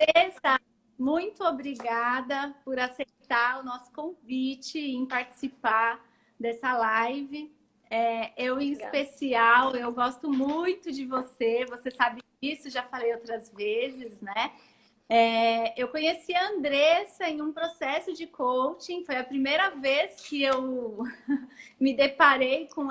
Andressa, muito obrigada por aceitar o nosso convite em participar dessa live. Eu, em Obrigada. especial, eu gosto muito de você sabe disso, já falei outras vezes, né? Eu conheci a Andressa em um processo de coaching, foi a primeira vez que eu me deparei com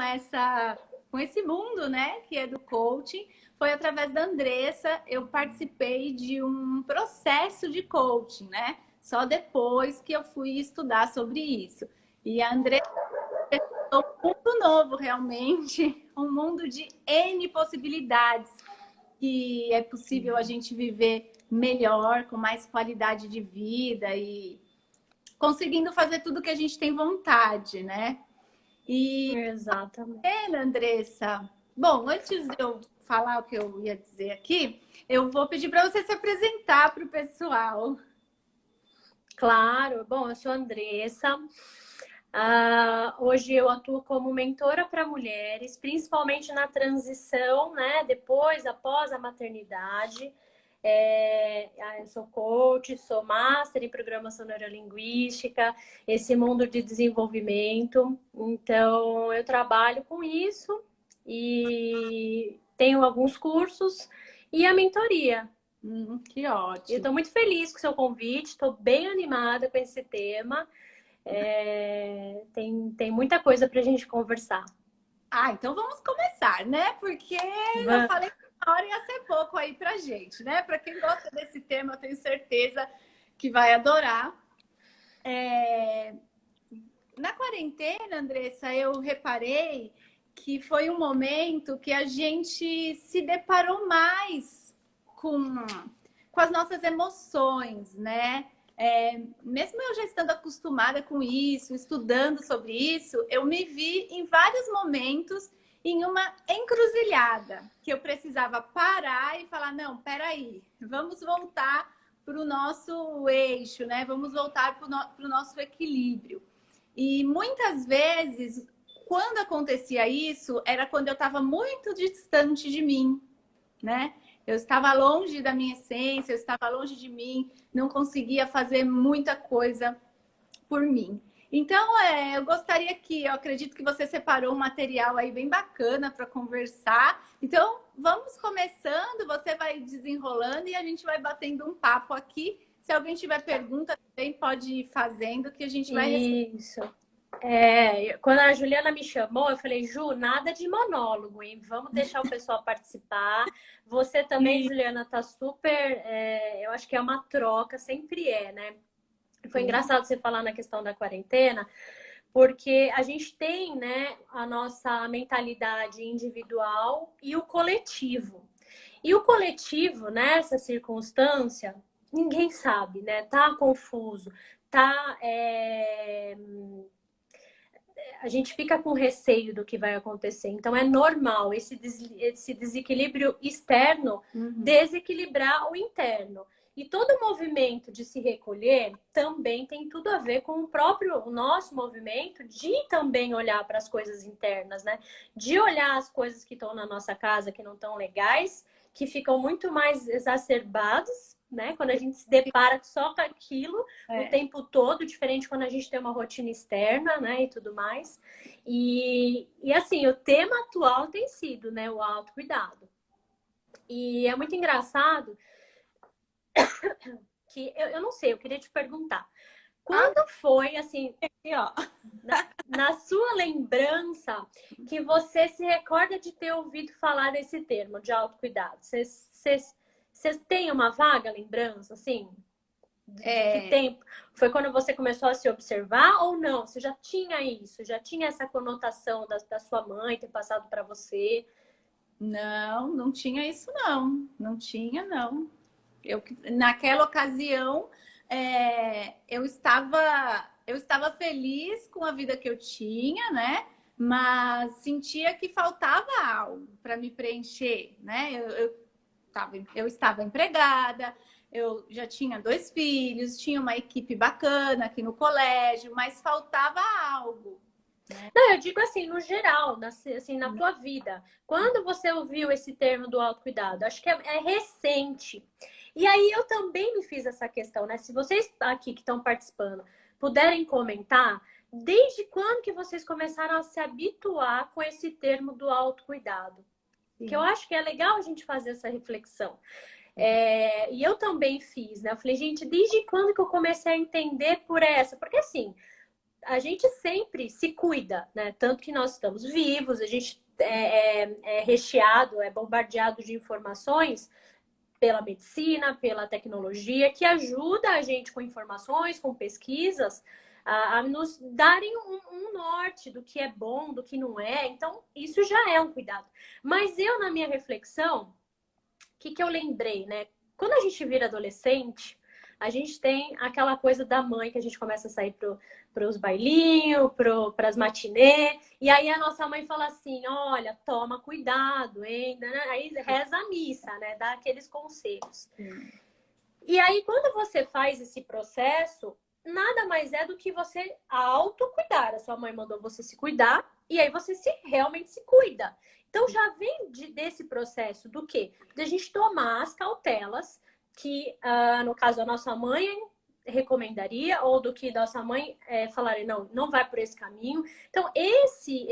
esse mundo, né, que é do coaching. Foi através da Andressa, eu participei de um processo de coaching, né? Só depois que eu fui estudar sobre isso. E a Andressa é um mundo novo, realmente, um mundo de N possibilidades que é possível a gente viver melhor, com mais qualidade de vida e conseguindo fazer tudo que a gente tem vontade, né? E, Exatamente. Andressa, bom, antes de eu falar o que eu ia dizer aqui, eu vou pedir para você se apresentar para o pessoal. Claro. Bom, eu sou a Andressa. Hoje eu atuo como mentora para mulheres, principalmente na transição, né? Após a maternidade. Eu sou coach, sou master em programação neurolinguística, esse mundo de desenvolvimento. Então, eu trabalho com isso e tenho alguns cursos e a mentoria. Que Eu ótimo. estou muito feliz com o seu convite, estou bem animada com esse tema. Tem muita coisa para a gente conversar. Então vamos começar, né? Porque eu falei que uma hora ia ser pouco aí pra gente, né? Para quem gosta desse tema, eu tenho certeza que vai adorar. Na quarentena, Andressa, eu reparei que foi um momento que a gente se deparou mais com as nossas emoções, né? Mesmo eu já estando acostumada com isso, estudando sobre isso, eu me vi em vários momentos em uma encruzilhada, que eu precisava parar e falar, não, peraí, vamos voltar para o nosso eixo, né? Vamos voltar para o nosso equilíbrio. E muitas vezes, quando acontecia isso, era quando eu estava muito distante de mim, né? Eu estava longe da minha essência, eu estava longe de mim, não conseguia fazer muita coisa por mim. Então, eu acredito que você separou um material aí bem bacana para conversar. Então, vamos começando, você vai desenrolando e a gente vai batendo um papo aqui. Se alguém tiver pergunta, também pode ir fazendo que a gente vai responder. Isso. Quando a Juliana me chamou, eu falei, Ju, nada de monólogo, hein? Vamos deixar o pessoal participar. Você também, Juliana, tá super. Eu acho que é uma troca, sempre é, né? Foi engraçado você falar na questão da quarentena, porque a gente tem, né, a nossa mentalidade individual e o coletivo. E o coletivo, nessa circunstância, ninguém sabe, né? Tá confuso, tá. A gente fica com receio do que vai acontecer. Então, é normal esse desequilíbrio externo desequilibrar o interno. E todo movimento de se recolher também tem tudo a ver com o nosso movimento de também olhar para as coisas internas, né? De olhar as coisas que estão na nossa casa que não estão legais, que ficam muito mais exacerbadas, né? Quando a gente se depara só com aquilo o tempo todo, diferente quando a gente tem uma rotina externa, né? E tudo mais. E assim, o tema atual tem sido, né? O autocuidado. E é muito engraçado que eu não sei, eu queria te perguntar. Quando foi, assim, na sua lembrança, que você se recorda de ter ouvido falar desse termo de autocuidado? Vocês têm uma vaga lembrança, assim? De que tempo? Foi quando você começou a se observar ou não? Você já tinha isso? Já tinha essa conotação da sua mãe ter passado para você? Não, não tinha isso não. Não tinha, não. Naquela ocasião, eu estava feliz com a vida que eu tinha, né? Mas sentia que faltava algo para me preencher, né? Eu estava empregada, eu já tinha 2 filhos, tinha uma equipe bacana aqui no colégio, mas faltava algo. Não, eu digo assim, no geral, assim, na tua vida. Quando você ouviu esse termo do autocuidado? Acho que é recente. E aí eu também me fiz essa questão, né? Se vocês aqui que estão participando puderem comentar, desde quando que vocês começaram a se habituar com esse termo do autocuidado? Que eu acho que é legal a gente fazer essa reflexão. E eu também fiz, né? Eu falei, gente, desde quando que eu comecei a entender por essa? Porque assim, a gente sempre se cuida, né? Tanto que nós estamos vivos, a gente é recheado, é bombardeado de informações pela medicina, pela tecnologia, que ajuda a gente com informações, com pesquisas, a nos darem um norte do que é bom, do que não é. Então, isso já é um cuidado. Mas eu, na minha reflexão, o que eu lembrei, né? Quando a gente vira adolescente, a gente tem aquela coisa da mãe que a gente começa a sair para os bailinhos, para as matinê, e aí a nossa mãe fala assim, olha, toma cuidado, hein? Aí reza a missa, né? Dá aqueles conselhos. E aí, quando você faz esse processo, nada mais é do que você autocuidar. A sua mãe mandou você se cuidar, e aí você realmente se cuida. Então, já vem desse processo do quê? Da gente tomar as cautelas que, no caso, a nossa mãe recomendaria, ou do que nossa mãe falaria, não vai por esse caminho. Então, esse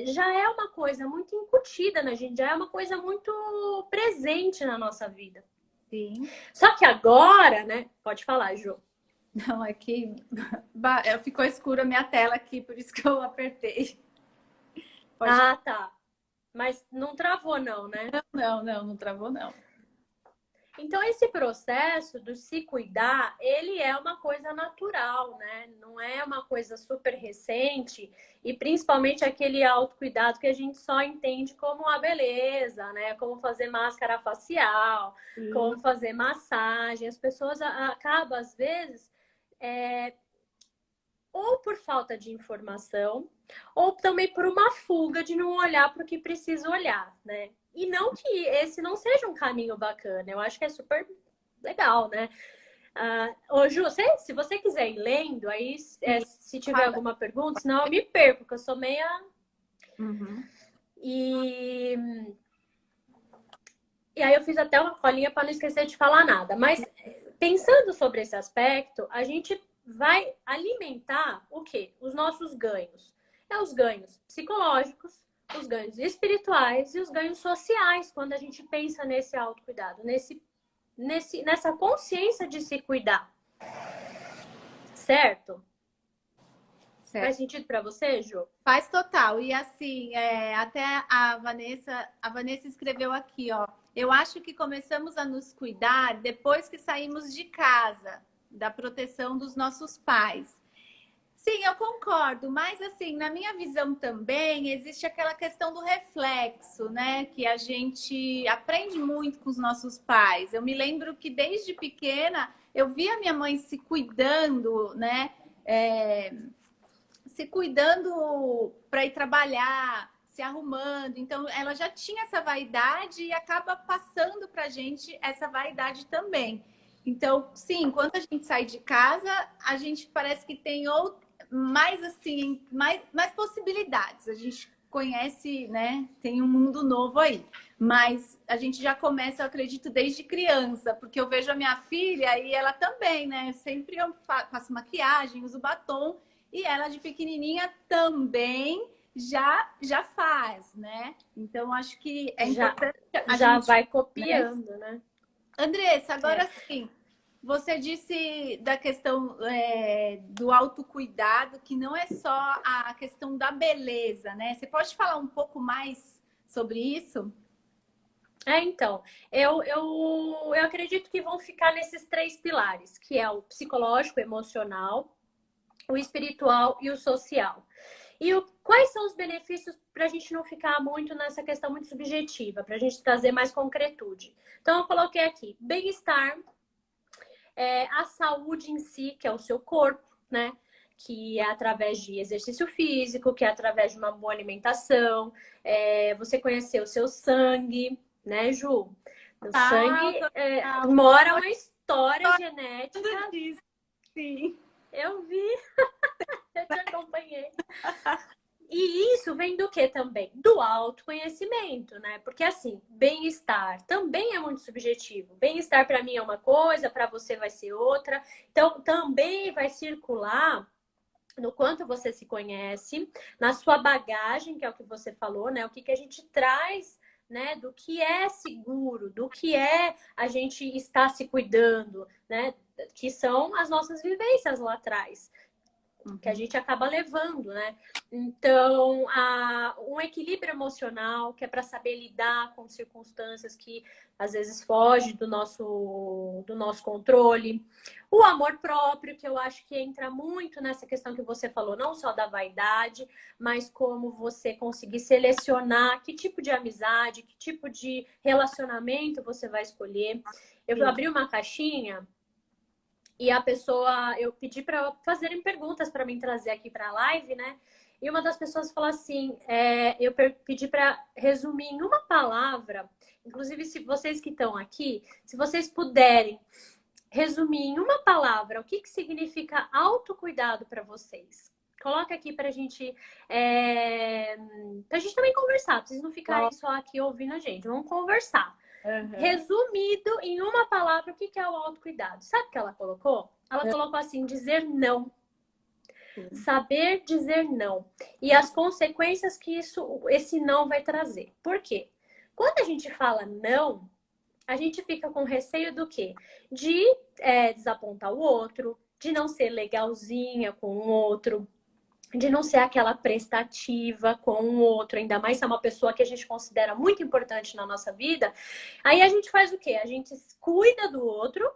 já é uma coisa muito incutida na gente, já é uma coisa muito presente na nossa vida. Sim. Só que agora, né? Pode falar, Ju. Não, é que ficou escura a minha tela aqui, por isso que eu apertei. Ah, tá. Mas não travou, não, né? Não travou, não. Então, esse processo do se cuidar, ele é uma coisa natural, né? Não é uma coisa super recente e principalmente aquele autocuidado que a gente só entende como a beleza, né? Como fazer máscara facial, como fazer massagem. As pessoas acabam, às vezes, ou por falta de informação, ou também por uma fuga de não olhar para o que precisa olhar, né? E não que esse não seja um caminho bacana, eu acho que é super legal, né? Ô, Ju, se você quiser ir lendo, aí se tiver alguma pergunta, senão eu me perco, porque eu sou meia... E aí eu fiz até uma colinha para não esquecer de falar nada. Mas pensando sobre esse aspecto, a gente vai alimentar o quê? Os nossos ganhos. Os ganhos psicológicos, os ganhos espirituais e os ganhos sociais, quando a gente pensa nesse autocuidado, nessa consciência de se cuidar. Certo? Faz sentido para você, Ju? Faz total. E assim, até a Vanessa escreveu aqui, ó. Eu acho que começamos a nos cuidar depois que saímos de casa, da proteção dos nossos pais. Sim, eu concordo, mas assim, na minha visão também existe aquela questão do reflexo, né? Que a gente aprende muito com os nossos pais. Eu me lembro que desde pequena eu via minha mãe se cuidando, né? Se cuidando para ir trabalhar, se arrumando. Então, ela já tinha essa vaidade e acaba passando para a gente essa vaidade também. Então, sim, quando a gente sai de casa, a gente parece que tem mais possibilidades. A gente conhece, né? Tem um mundo novo aí. Mas a gente já começa, eu acredito, desde criança, porque eu vejo a minha filha e ela também, né? Sempre eu faço maquiagem, uso batom, e ela de pequenininha também já faz, né? Então, acho que é importante... Já vai copiando, né? Andressa, agora sim, você disse da questão do autocuidado, que não é só a questão da beleza, né? Você pode falar um pouco mais sobre isso? Então, eu acredito que vão ficar nesses 3 pilares, que é o psicológico, emocional, o espiritual e o social. E quais são os benefícios para a gente não ficar muito nessa questão muito subjetiva, para a gente trazer mais concretude? Então, eu coloquei aqui bem-estar, a saúde em si, que é o seu corpo, né? Que é através de exercício físico, que é através de uma boa alimentação, você conhecer o seu sangue, né, Ju? O sangue mora uma história genética. Sim. Eu vi, eu te acompanhei. E isso vem do que também? Do autoconhecimento, né? Porque assim, bem-estar também é muito subjetivo. Bem-estar para mim é uma coisa, para você vai ser outra. Então, também vai circular no quanto você se conhece, na sua bagagem, que é o que você falou, né? O que a gente traz, né? Do que é seguro, do que é a gente estar se cuidando, né? Que são as nossas vivências lá atrás, que a gente acaba levando, né? Então, um equilíbrio emocional, que é para saber lidar com circunstâncias que às vezes fogem do nosso controle. O amor próprio, que eu acho que entra muito nessa questão que você falou, não só da vaidade, mas como você conseguir selecionar que tipo de amizade, que tipo de relacionamento você vai escolher. Eu abri uma caixinha e a pessoa, eu pedi para fazerem perguntas para mim trazer aqui para a live, né? E uma das pessoas falou assim, eu pedi para resumir em uma palavra, inclusive se vocês que estão aqui, se vocês puderem resumir em uma palavra o que significa autocuidado para vocês. Coloca aqui para a gente também conversar, pra vocês não ficarem só aqui ouvindo a gente, vamos conversar. Uhum. Resumido em uma palavra, o que é o autocuidado? Sabe o que ela colocou? Ela colocou assim, dizer não. Saber dizer não. E as consequências que esse não vai trazer. Por quê? Quando a gente fala não, a gente fica com receio do quê? De desapontar o outro, de não ser legalzinha com o outro, de não ser aquela prestativa com o outro, ainda mais se é uma pessoa que a gente considera muito importante na nossa vida. Aí a gente faz o quê? A gente cuida do outro,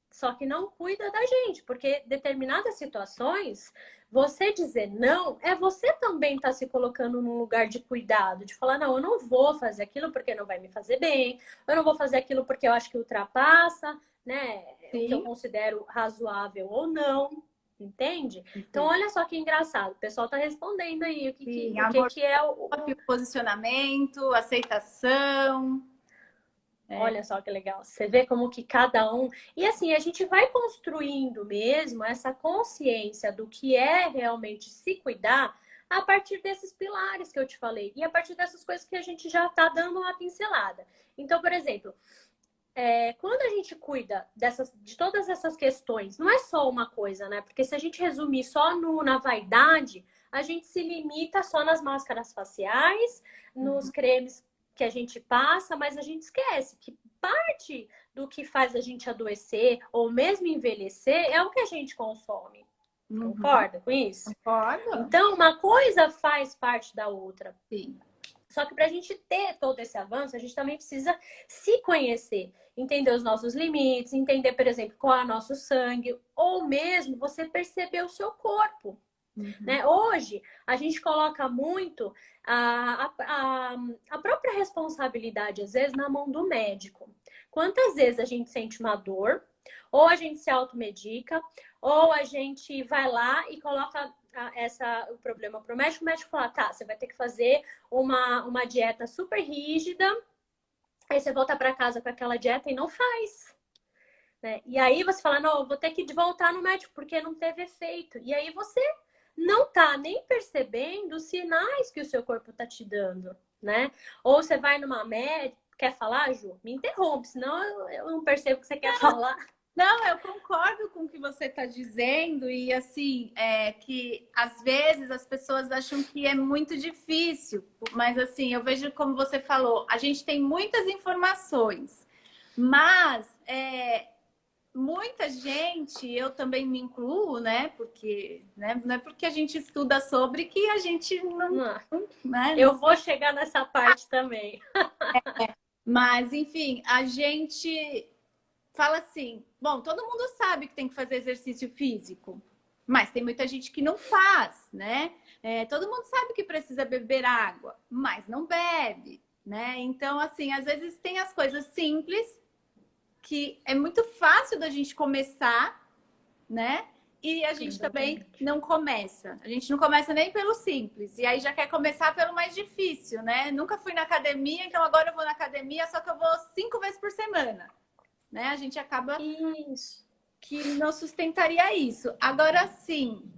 só que não cuida da gente, porque determinadas situações, você dizer não, é você também estar se colocando num lugar de cuidado, de falar, não, eu não vou fazer aquilo porque não vai me fazer bem, eu não vou fazer aquilo porque eu acho que ultrapassa, né, o que eu considero razoável ou não. Entende? Então, olha só que engraçado. O pessoal tá respondendo aí o que é o posicionamento, aceitação. Olha só que legal. Você vê como que cada um... E assim, a gente vai construindo mesmo essa consciência do que é realmente se cuidar a partir desses pilares que eu te falei. E a partir dessas coisas que a gente já tá dando uma pincelada. Então, por exemplo... quando a gente cuida de todas essas questões, não é só uma coisa, né? Porque se a gente resumir só na vaidade, a gente se limita só nas máscaras faciais, nos cremes que a gente passa, mas a gente esquece que parte do que faz a gente adoecer ou mesmo envelhecer é o que a gente consome. Concorda com isso? Concordo. Então, uma coisa faz parte da outra. Sim. Só que para a gente ter todo esse avanço, a gente também precisa se conhecer, entender os nossos limites, entender, por exemplo, qual é o nosso sangue, ou mesmo você perceber o seu corpo. Né? Hoje, a gente coloca muito a própria responsabilidade, às vezes, na mão do médico. Quantas vezes a gente sente uma dor, ou a gente se automedica, ou a gente vai lá e coloca o problema para o médico fala, tá, você vai ter que fazer uma dieta super rígida, aí você volta para casa com aquela dieta e não faz. Né? E aí você fala, não, eu vou ter que voltar no médico porque não teve efeito. E aí você não tá nem percebendo os sinais que o seu corpo tá te dando, né? Ou você vai numa médica, quer falar, Ju? Me interrompe, senão eu não percebo o que você quer falar. Não, eu concordo com o que você está dizendo e assim, que às vezes as pessoas acham que é muito difícil, mas assim, eu vejo como você falou, a gente tem muitas informações, mas muita gente, eu também me incluo, né? Porque não é porque a gente estuda sobre que a gente não. Né? Eu vou chegar nessa parte também. Mas, enfim, a gente fala assim: bom, todo mundo sabe que tem que fazer exercício físico, mas tem muita gente que não faz, né? Todo mundo sabe que precisa beber água, mas não bebe, né? Então, assim, às vezes tem as coisas simples que é muito fácil da gente começar, né? E a gente também não começa. A gente não começa nem pelo simples. E aí já quer começar pelo mais difícil, né? Nunca fui na academia, então agora eu vou na academia, só que eu vou 5 vezes por semana. Né? A gente acaba que não sustentaria isso. Agora sim,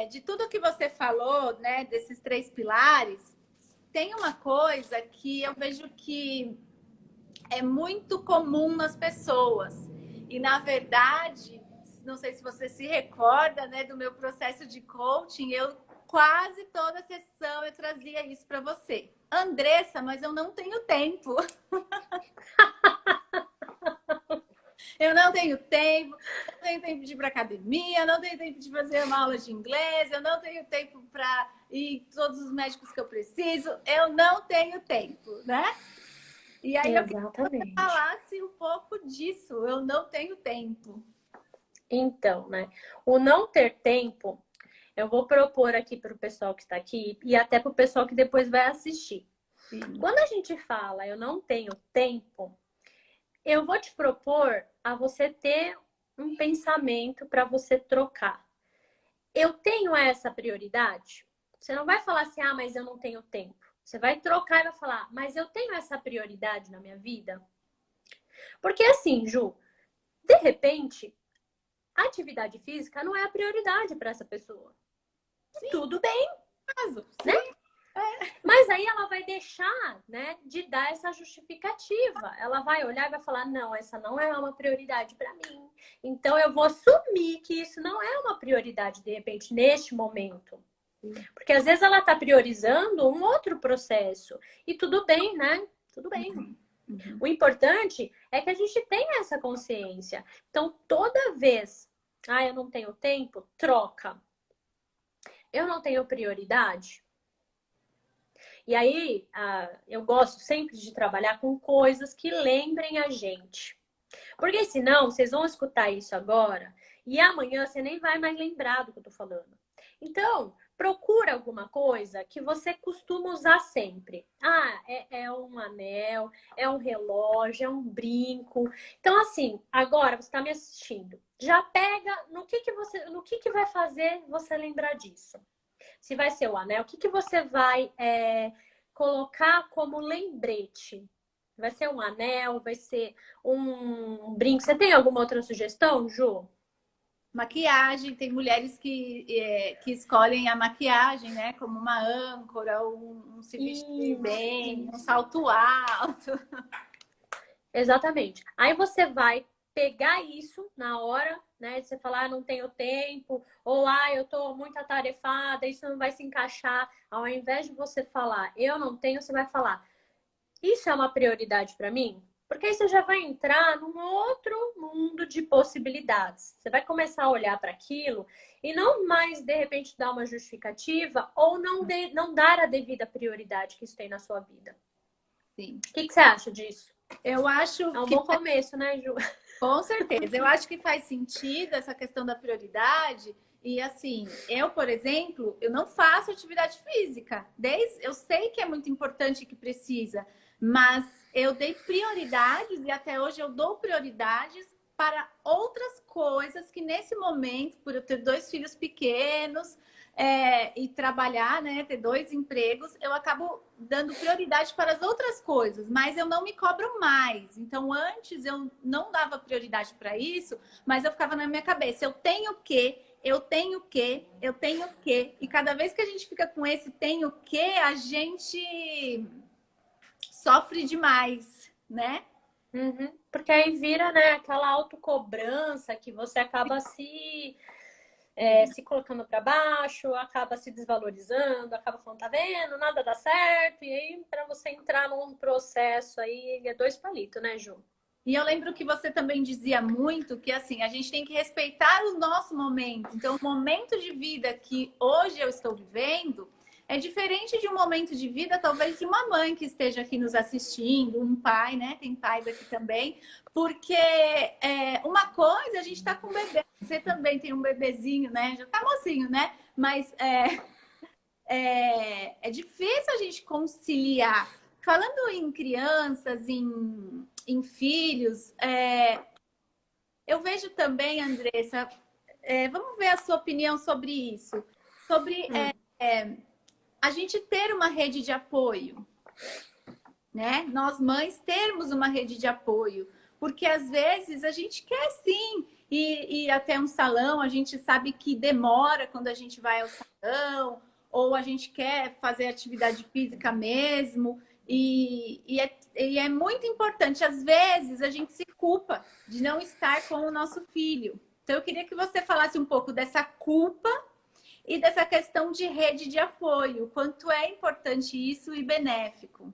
de tudo que você falou, né, desses 3 pilares, tem uma coisa que eu vejo que é muito comum nas pessoas. E, na verdade, não sei se você se recorda, né, do meu processo de coaching, eu quase toda sessão eu trazia isso para você. Andressa, mas eu não tenho tempo. Eu não tenho tempo, não tenho tempo de ir para academia, não tenho tempo de fazer uma aula de inglês, eu não tenho tempo para ir todos os médicos que eu preciso, eu não tenho tempo, né? E aí eu queria que você Exatamente. falasse um pouco disso, eu não tenho tempo. Então, né? O não ter tempo, eu vou propor aqui para o pessoal que está aqui e até para o pessoal que depois vai assistir. Sim. Quando a gente fala eu não tenho tempo, eu vou te propor a você ter um pensamento para você trocar. Eu tenho essa prioridade? Você não vai falar assim, ah, mas eu não tenho tempo. Você vai trocar e vai falar, mas eu tenho essa prioridade na minha vida? Porque assim, Ju, de repente, a atividade física não é a prioridade para essa pessoa. Sim, Tudo bem, caso. né? Sim. Mas aí ela vai deixar, né, de dar essa justificativa. Ela vai olhar e vai falar: não, essa não é uma prioridade para mim. Então eu vou assumir que isso não é uma prioridade, de repente, neste momento. Porque às vezes ela está priorizando um outro processo. E tudo bem, né? Tudo bem. Uhum. O importante é que a gente tenha essa consciência. Então, toda vez, eu não tenho tempo, troca. Eu não tenho prioridade. E aí, eu gosto sempre de trabalhar com coisas que lembrem a gente. Porque senão, vocês vão escutar isso agora e amanhã você nem vai mais lembrar do que eu tô falando. Então, procura alguma coisa que você costuma usar sempre. É um anel, é um relógio, é um brinco. Então, assim, agora você está me assistindo. Já pega no que vai fazer você lembrar disso. Se vai ser o anel, o que você vai colocar como lembrete? Vai ser um anel, vai ser um brinco. Você tem alguma outra sugestão, Ju? Maquiagem, tem mulheres que escolhem a maquiagem, né, como uma âncora, um se vestir bem, um Isso. salto alto. Exatamente. Aí você vai pegar isso na hora, né? De você falar, não tenho tempo, ou eu tô muito atarefada, isso não vai se encaixar. Ao invés de você falar, eu não tenho, você vai falar, isso é uma prioridade para mim? Porque aí você já vai entrar num outro mundo de possibilidades. Você vai começar a olhar para aquilo e não mais, de repente, dar uma justificativa ou não dar a devida prioridade que isso tem na sua vida. Sim. O que você acha disso? Eu acho É um que bom começo, né, Ju? com certeza. Eu acho que faz sentido essa questão da prioridade. E assim, eu, por exemplo, eu não faço atividade física. Eu sei que é muito importante e que precisa, mas eu dei prioridades e até hoje eu dou prioridades para outras coisas que nesse momento, por eu ter 2 filhos pequenos, e trabalhar, né, ter 2 empregos, eu acabo dando prioridade para as outras coisas, mas eu não me cobro mais. Então, antes eu não dava prioridade para isso, mas eu ficava na minha cabeça, eu tenho que, eu tenho que, eu tenho que. E cada vez que a gente fica com esse tenho que, a gente sofre demais, né? Uhum. Porque aí vira, né, aquela autocobrança que você acaba se colocando para baixo, acaba se desvalorizando, acaba falando, tá vendo, nada dá certo. E aí, para você entrar num processo aí, é 2 palitos, né, Ju? E eu lembro que você também dizia muito que assim, a gente tem que respeitar o nosso momento. Então, o momento de vida que hoje eu estou vivendo é diferente de um momento de vida, talvez, de uma mãe que esteja aqui nos assistindo, um pai, né? Tem pais aqui também, porque uma coisa, a gente está com um bebê, você também tem um bebezinho, né? Já tá mocinho, né? Mas é difícil a gente conciliar. Falando em crianças, em filhos, eu vejo também, Andressa, vamos ver a sua opinião sobre isso. Sobre a gente ter uma rede de apoio, né? Nós mães termos uma rede de apoio. Porque às vezes a gente quer sim ir até um salão, a gente sabe que demora quando a gente vai ao salão, ou a gente quer fazer atividade física mesmo. E é muito importante, às vezes, a gente se culpa de não estar com o nosso filho. Então, eu queria que você falasse um pouco dessa culpa e dessa questão de rede de apoio, quanto é importante isso e benéfico.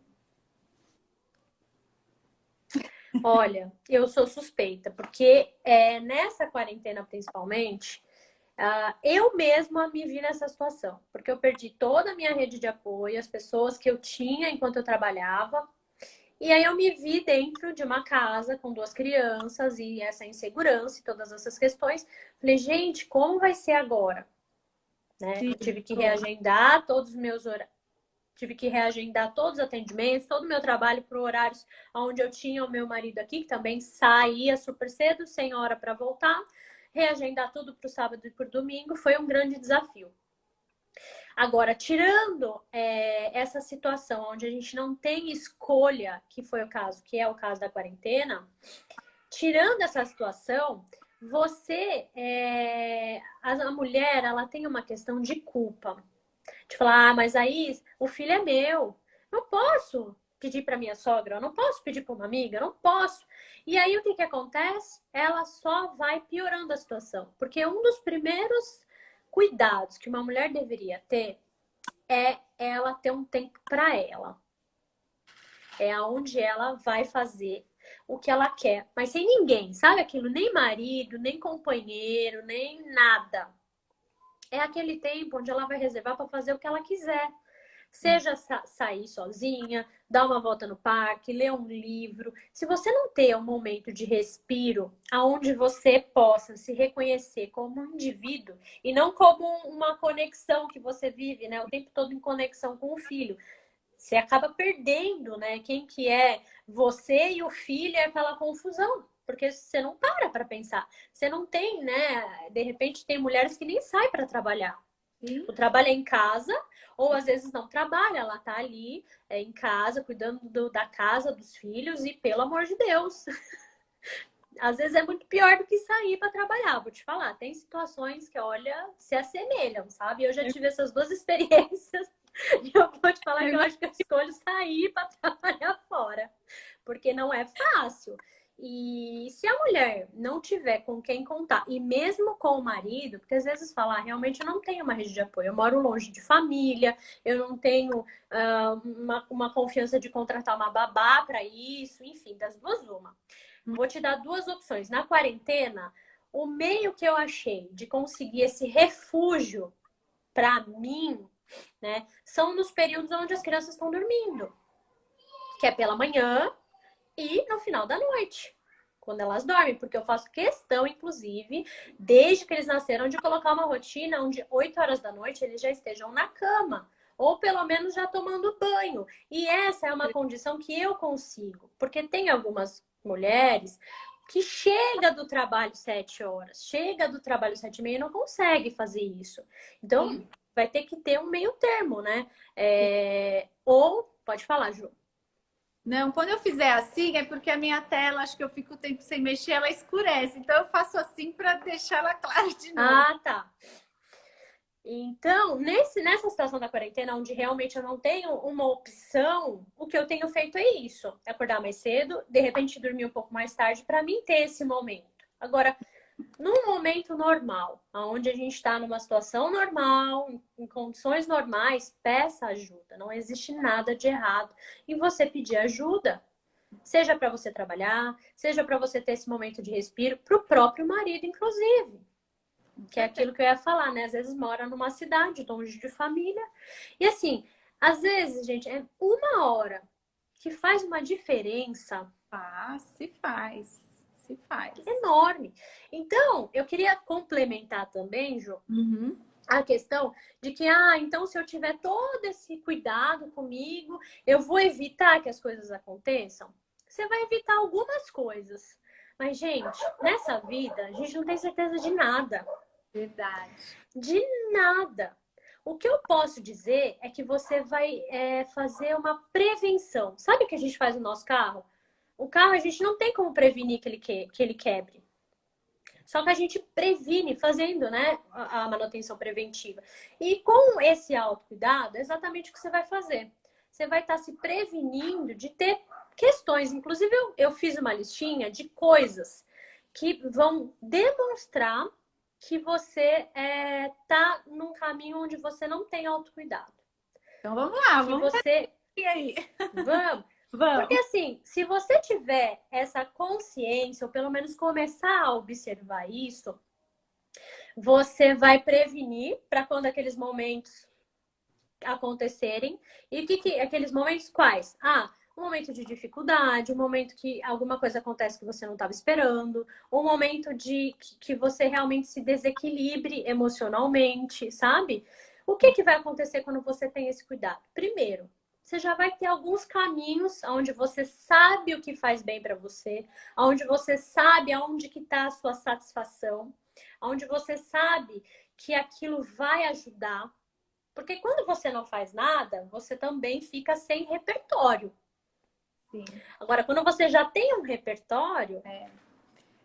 Olha, eu sou suspeita, porque nessa quarentena principalmente, eu mesma me vi nessa situação, porque eu perdi toda a minha rede de apoio, as pessoas que eu tinha enquanto eu trabalhava, e aí eu me vi dentro de uma casa com 2 crianças e essa insegurança e todas essas questões. Falei, gente, como vai ser agora? Né? Eu tive que reagendar todos os meus horários. Tive que reagendar todos os atendimentos, todo o meu trabalho para horários onde eu tinha o meu marido aqui, que também saía super cedo, sem hora para voltar. Reagendar tudo para o sábado e para o domingo foi um grande desafio. Agora, tirando essa situação onde a gente não tem escolha, que foi o caso, que é o caso da quarentena, tirando essa situação, a mulher, ela tem uma questão de culpa. De falar, mas aí o filho é meu. Não posso pedir para minha sogra, eu não posso pedir para uma amiga, eu não posso. E aí o que que acontece? Ela só vai piorando a situação. Porque um dos primeiros cuidados que uma mulher deveria ter é ela ter um tempo para ela. É aonde ela vai fazer o que ela quer, mas sem ninguém, sabe aquilo? Nem marido, nem companheiro, nem nada. É aquele tempo onde ela vai reservar para fazer o que ela quiser. Seja sair sozinha, dar uma volta no parque, ler um livro. Se você não ter um momento de respiro aonde você possa se reconhecer como um indivíduo e não como uma conexão que você vive, né, o tempo todo em conexão com o filho, você acaba perdendo, né, quem que é você e o filho, é aquela confusão. Porque você não para pensar. Você não tem, né? De repente tem mulheres que nem saem para trabalhar. O trabalho é em casa, ou às vezes não trabalha, ela tá ali em casa, cuidando da casa, dos filhos, e pelo amor de Deus. Às vezes é muito pior do que sair para trabalhar, vou te falar. Tem situações que, olha, se assemelham, sabe? Eu já tive essas 2 experiências. E eu vou te falar que eu acho que eu escolho sair para trabalhar fora. Porque não é fácil. E se a mulher não tiver com quem contar, e mesmo com o marido, porque às vezes falar, realmente eu não tenho uma rede de apoio, eu moro longe de família, eu não tenho uma confiança de contratar uma babá para isso, enfim, das duas uma. Vou te dar 2 opções. Na quarentena, o meio que eu achei de conseguir esse refúgio para mim, né, são nos períodos onde as crianças estão dormindo, que é pela manhã e no final da noite, quando elas dormem, porque eu faço questão, inclusive, desde que eles nasceram, de colocar uma rotina onde 8 horas da noite eles já estejam na cama, ou pelo menos já tomando banho. E essa é uma condição que eu consigo, porque tem algumas mulheres que chega do trabalho 7 horas, chega do trabalho 7h30 e não consegue fazer isso. Então, vai ter que ter um meio termo, né? Ou, pode falar, Ju. Não, quando eu fizer assim é porque a minha tela, acho que eu fico o tempo sem mexer, ela escurece. Então eu faço assim para deixar ela clara de novo. Ah, tá. Então, nessa situação da quarentena, onde realmente eu não tenho uma opção, o que eu tenho feito é isso: acordar mais cedo, de repente dormir um pouco mais tarde, para mim ter esse momento. Agora, num momento normal, onde a gente está numa situação normal, em condições normais, peça ajuda. Não existe nada de errado em você pedir ajuda. Seja para você trabalhar, seja para você ter esse momento de respiro, para o próprio marido, inclusive. Que é aquilo que eu ia falar, né? Às vezes mora numa cidade, longe de família. E assim, às vezes, gente, é 1 hora que faz uma diferença. Ah, se faz. Se faz. Enorme. Então, eu queria complementar também, Ju, a questão de que, então se eu tiver todo esse cuidado comigo, eu vou evitar que as coisas aconteçam. Você vai evitar algumas coisas. Mas, gente, nessa vida, a gente não tem certeza de nada. Verdade. De nada. O que eu posso dizer é que você vai fazer uma prevenção. Sabe o que a gente faz no nosso carro? O carro a gente não tem como prevenir que ele quebre. Só que a gente previne fazendo, né, a manutenção preventiva. E com esse autocuidado, é exatamente o que você vai fazer. Você vai estar se prevenindo de ter questões. Inclusive, eu fiz uma listinha de coisas que vão demonstrar que você tá num caminho onde você não tem autocuidado. Então vamos lá, Que vamos você... ver aí. Vamos. Porque Vamos. assim, se você tiver essa consciência, ou pelo menos começar a observar isso, você vai prevenir para quando aqueles momentos acontecerem. E aqueles momentos quais? Um momento de dificuldade, um momento que alguma coisa acontece que você não estava esperando, um momento de que você realmente se desequilibre emocionalmente, sabe? O que vai acontecer quando você tem esse cuidado? Primeiro, você já vai ter alguns caminhos onde você sabe o que faz bem para você, onde você sabe aonde que está a sua satisfação, onde você sabe que aquilo vai ajudar. Porque quando você não faz nada, você também fica sem repertório. Sim. Agora, quando você já tem um repertório,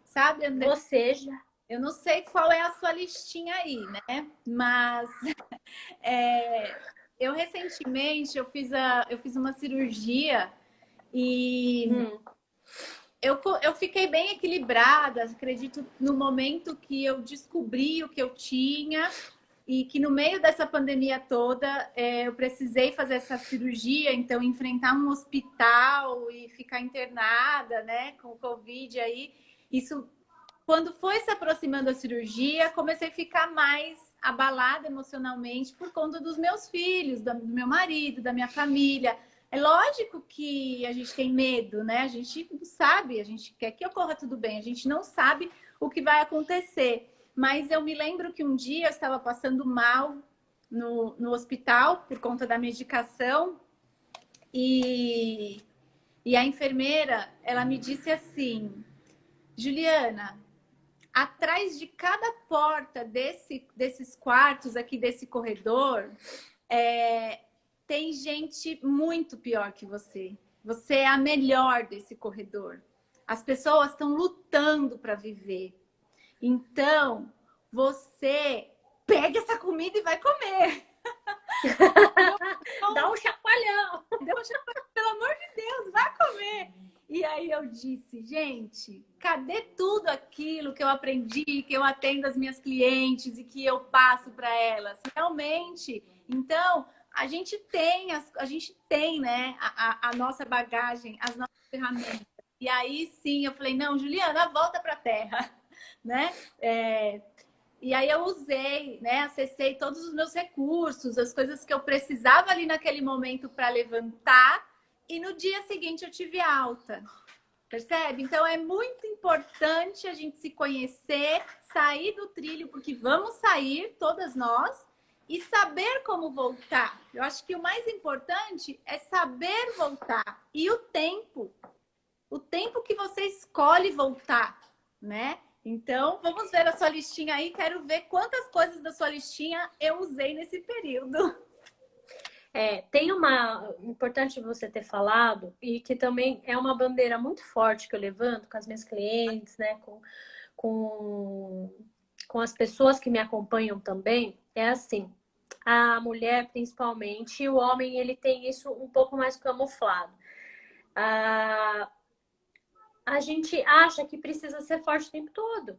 sabe, André? você já... Eu não sei qual é a sua listinha aí, né? Mas eu recentemente eu fiz uma cirurgia e eu fiquei bem equilibrada, acredito, no momento que eu descobri o que eu tinha e que no meio dessa pandemia toda eu precisei fazer essa cirurgia, então enfrentar um hospital e ficar internada, né, com o Covid aí, isso, quando foi se aproximando da cirurgia, comecei a ficar mais abalada emocionalmente por conta dos meus filhos, do meu marido, da minha família. É lógico que a gente tem medo, né? A gente não sabe, a gente quer que ocorra tudo bem, a gente não sabe o que vai acontecer. Mas eu me lembro que um dia eu estava passando mal no hospital por conta da medicação e a enfermeira, ela me disse assim: Juliana, atrás de cada porta desses quartos aqui, desse corredor, tem gente muito pior que você. Você é a melhor desse corredor. As pessoas estão lutando para viver. Então, você pega essa comida e vai comer. Dá um chacoalhão. Pelo amor de Deus, vai comer. E aí eu disse, gente, cadê tudo aquilo que eu aprendi, que eu atendo as minhas clientes e que eu passo para elas? Realmente. Então, a gente tem, né, a nossa bagagem, as nossas ferramentas. E aí sim, eu falei, não, Juliana, volta para a terra, né? E aí eu usei, né, acessei todos os meus recursos, as coisas que eu precisava ali naquele momento para levantar, e no dia seguinte eu tive alta. Percebe? Então é muito importante a gente se conhecer, sair do trilho, porque vamos sair, todas nós, e saber como voltar. Eu acho que o mais importante é saber voltar. E o tempo que você escolhe voltar, né? Então, vamos ver a sua listinha aí. Quero ver quantas coisas da sua listinha eu usei nesse período. Tem uma importante você ter falado, e que também é uma bandeira muito forte que eu levanto com as minhas clientes, né? Com as pessoas que me acompanham também, é assim, a mulher principalmente, e o homem ele tem isso um pouco mais camuflado. A gente acha que precisa ser forte o tempo todo.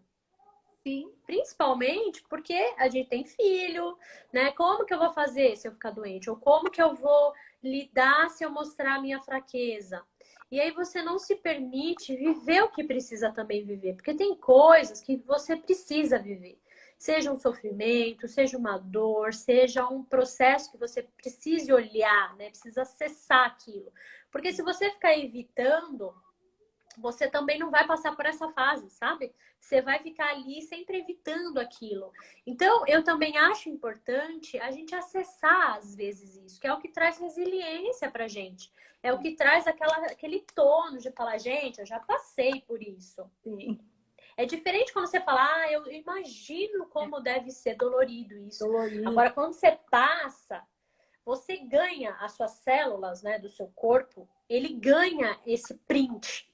Sim. Principalmente porque a gente tem filho, né? Como que eu vou fazer se eu ficar doente? Ou como que eu vou lidar se eu mostrar a minha fraqueza? E aí você não se permite viver o que precisa também viver. Porque tem coisas que você precisa viver. Seja um sofrimento, seja uma dor, seja um processo que você precise olhar, né? Precisa acessar aquilo. Porque se você ficar evitando, você também não vai passar por essa fase, sabe? Você vai ficar ali sempre evitando aquilo. Então, eu também acho importante a gente acessar, às vezes, isso, que é o que traz resiliência pra gente. É o que traz aquele tono de falar, gente, eu já passei por isso. Sim. É diferente quando você fala, eu imagino como deve ser dolorido isso. Dolorido. Agora, quando você passa, você ganha as suas células, né, do seu corpo, ele ganha esse print.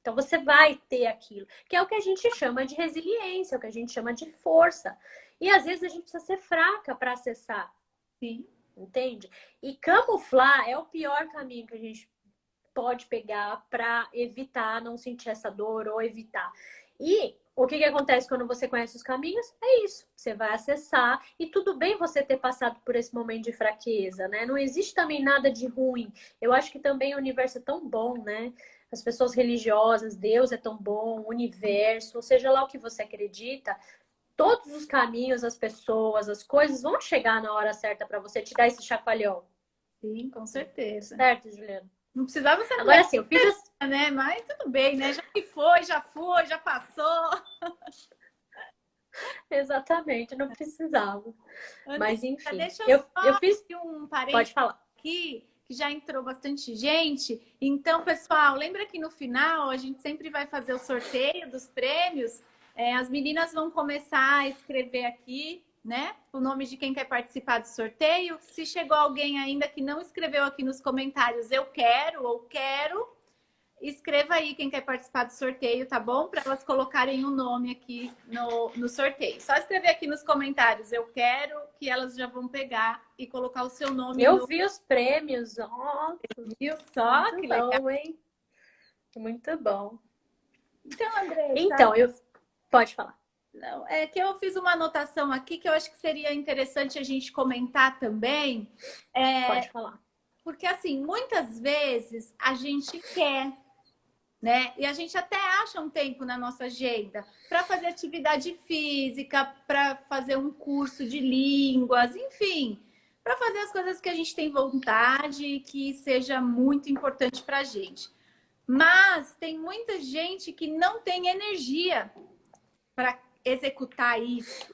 Então você vai ter aquilo, que é o que a gente chama de resiliência, é o que a gente chama de força. E às vezes a gente precisa ser fraca para acessar. Sim. Entende? E camuflar é o pior caminho que a gente pode pegar para evitar não sentir essa dor ou evitar. E o que acontece quando você conhece os caminhos? É isso, você vai acessar e tudo bem você ter passado por esse momento de fraqueza, né? Não existe também nada de ruim. Eu acho que também o universo é tão bom, né? As pessoas religiosas, Deus é tão bom, o universo, ou seja lá o que você acredita, todos os caminhos, as pessoas, as coisas vão chegar na hora certa para você te dar esse chacoalhão. Sim, com certeza. Certo, Juliana? Não precisava ser Agora sim, eu fiz né? Mas tudo bem, né? Já que foi, já passou. exatamente, não precisava. Mas Andressa, enfim, deixa eu eu só fiz. abrir um parênteses Pode falar. aqui, que já entrou bastante gente. Então, pessoal, lembra que no final a gente sempre vai fazer o sorteio dos prêmios. As meninas vão começar a escrever aqui, né? O nome de quem quer participar do sorteio. Se chegou alguém ainda que não escreveu aqui nos comentários, eu quero ou quero, escreva aí quem quer participar do sorteio, tá bom? Para elas colocarem o nome aqui no sorteio. Só escrever aqui nos comentários, eu quero, que elas já vão pegar e colocar o seu nome Eu vi os prêmios, ó, viu só? muito Que bom, legal. hein? Muito bom. Então, Andressa, Então, pode falar. não, é que eu fiz uma anotação aqui que eu acho que seria interessante a gente comentar também, Pode falar. porque assim, muitas vezes a gente quer, né? E a gente até acha um tempo na nossa agenda para fazer atividade física, para fazer um curso de línguas, enfim, para fazer as coisas que a gente tem vontade e que seja muito importante para a gente. Mas tem muita gente que não tem energia para executar isso,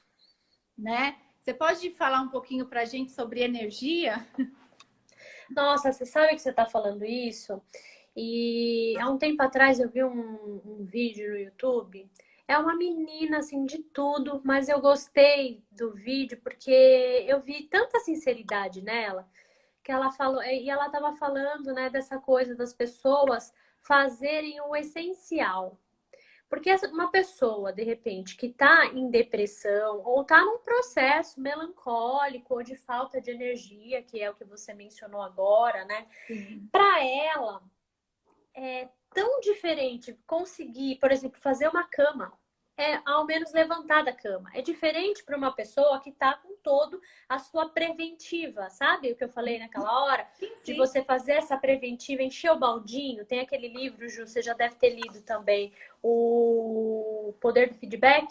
né? Você pode falar um pouquinho para a gente sobre energia? Nossa, você sabe que você está falando isso? E há um tempo atrás eu vi um vídeo no YouTube. É uma menina assim de tudo, mas eu gostei do vídeo porque eu vi tanta sinceridade nela que ela falou, e ela estava falando, né, dessa coisa das pessoas fazerem o essencial. Porque uma pessoa, de repente, que está em depressão ou está num processo melancólico ou de falta de energia, que é o que você mencionou agora, né? Para ela é tão diferente conseguir, por exemplo, fazer uma cama, ao menos levantar da cama. É diferente para uma pessoa que está com todo a sua preventiva, sabe? O que eu falei naquela hora? Sim, De sim. você fazer essa preventiva, encher o baldinho. Tem aquele livro, Ju, você já deve ter lido também, O Poder do Feedback.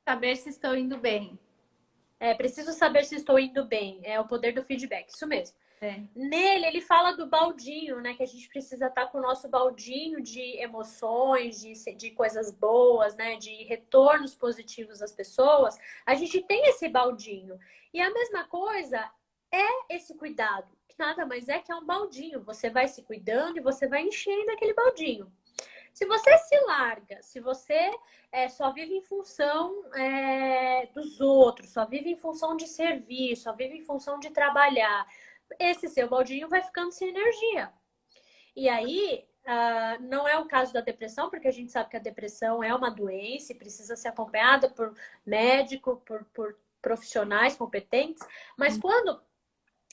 Saber se estou indo bem. Preciso saber se estou indo bem. É o poder do feedback, isso mesmo. É. Nele, ele fala do baldinho, né? Que a gente precisa estar com o nosso baldinho de emoções, de coisas boas, né? De retornos positivos às pessoas. A gente tem esse baldinho. E a mesma coisa é esse cuidado, que nada mais é que é um baldinho. Você vai se cuidando e você vai enchendo aquele baldinho. Se você se larga, se você só vive em função dos outros, só vive em função de servir, só vive em função de trabalhar, esse seu baldinho vai ficando sem energia. E aí, não é o caso da depressão, porque a gente sabe que a depressão é uma doença e precisa ser acompanhada por médico, por profissionais competentes. Mas quando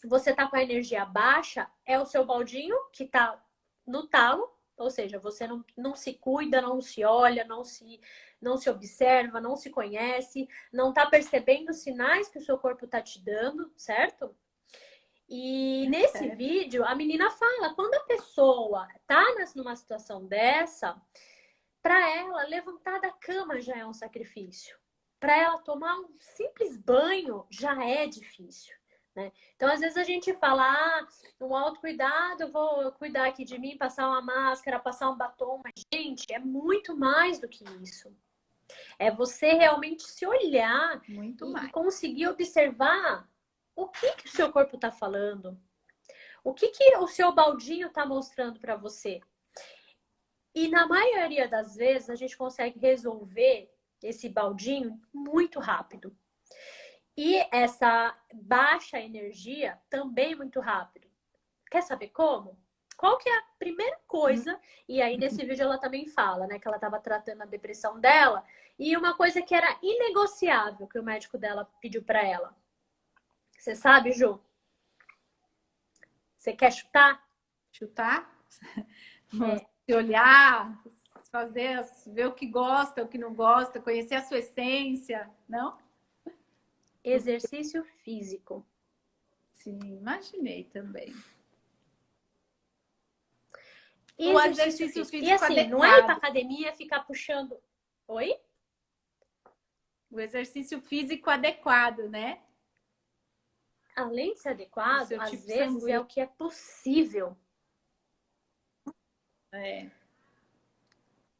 você está com a energia baixa, é o seu baldinho que está no talo, ou seja, você não se cuida, não se olha, não se observa, não se conhece, não está percebendo os sinais que o seu corpo está te dando, certo? E nesse vídeo, a menina fala, quando a pessoa tá numa situação dessa, para ela, levantar da cama já é um sacrifício. Para ela tomar um simples banho já é difícil. Né? Então, às vezes a gente fala, um autocuidado, eu vou cuidar aqui de mim, passar uma máscara, passar um batom, mas, gente, é muito mais do que isso. É você realmente se olhar e conseguir observar o que o seu corpo está falando, o que o seu baldinho está mostrando para você. E na maioria das vezes a gente consegue resolver esse baldinho muito rápido. E essa baixa energia também muito rápido. Quer saber como? qual que é a primeira coisa? E aí nesse vídeo ela também fala, né, que ela estava tratando a depressão dela e uma coisa que era inegociável que o médico dela pediu para ela. Você sabe, Ju? Você quer chutar? Chutar? É, Se olhar, fazer, ver o que gosta, o que não gosta, conhecer a sua essência, não? exercício físico. Sim, imaginei também. O Exercício exercício físico. E físico assim, não é ir pra adequado. academia ficar puxando. Oi? O exercício físico adequado, né? Além de ser O adequado, seu às tipo vezes é sanguíneo. o que é possível. É.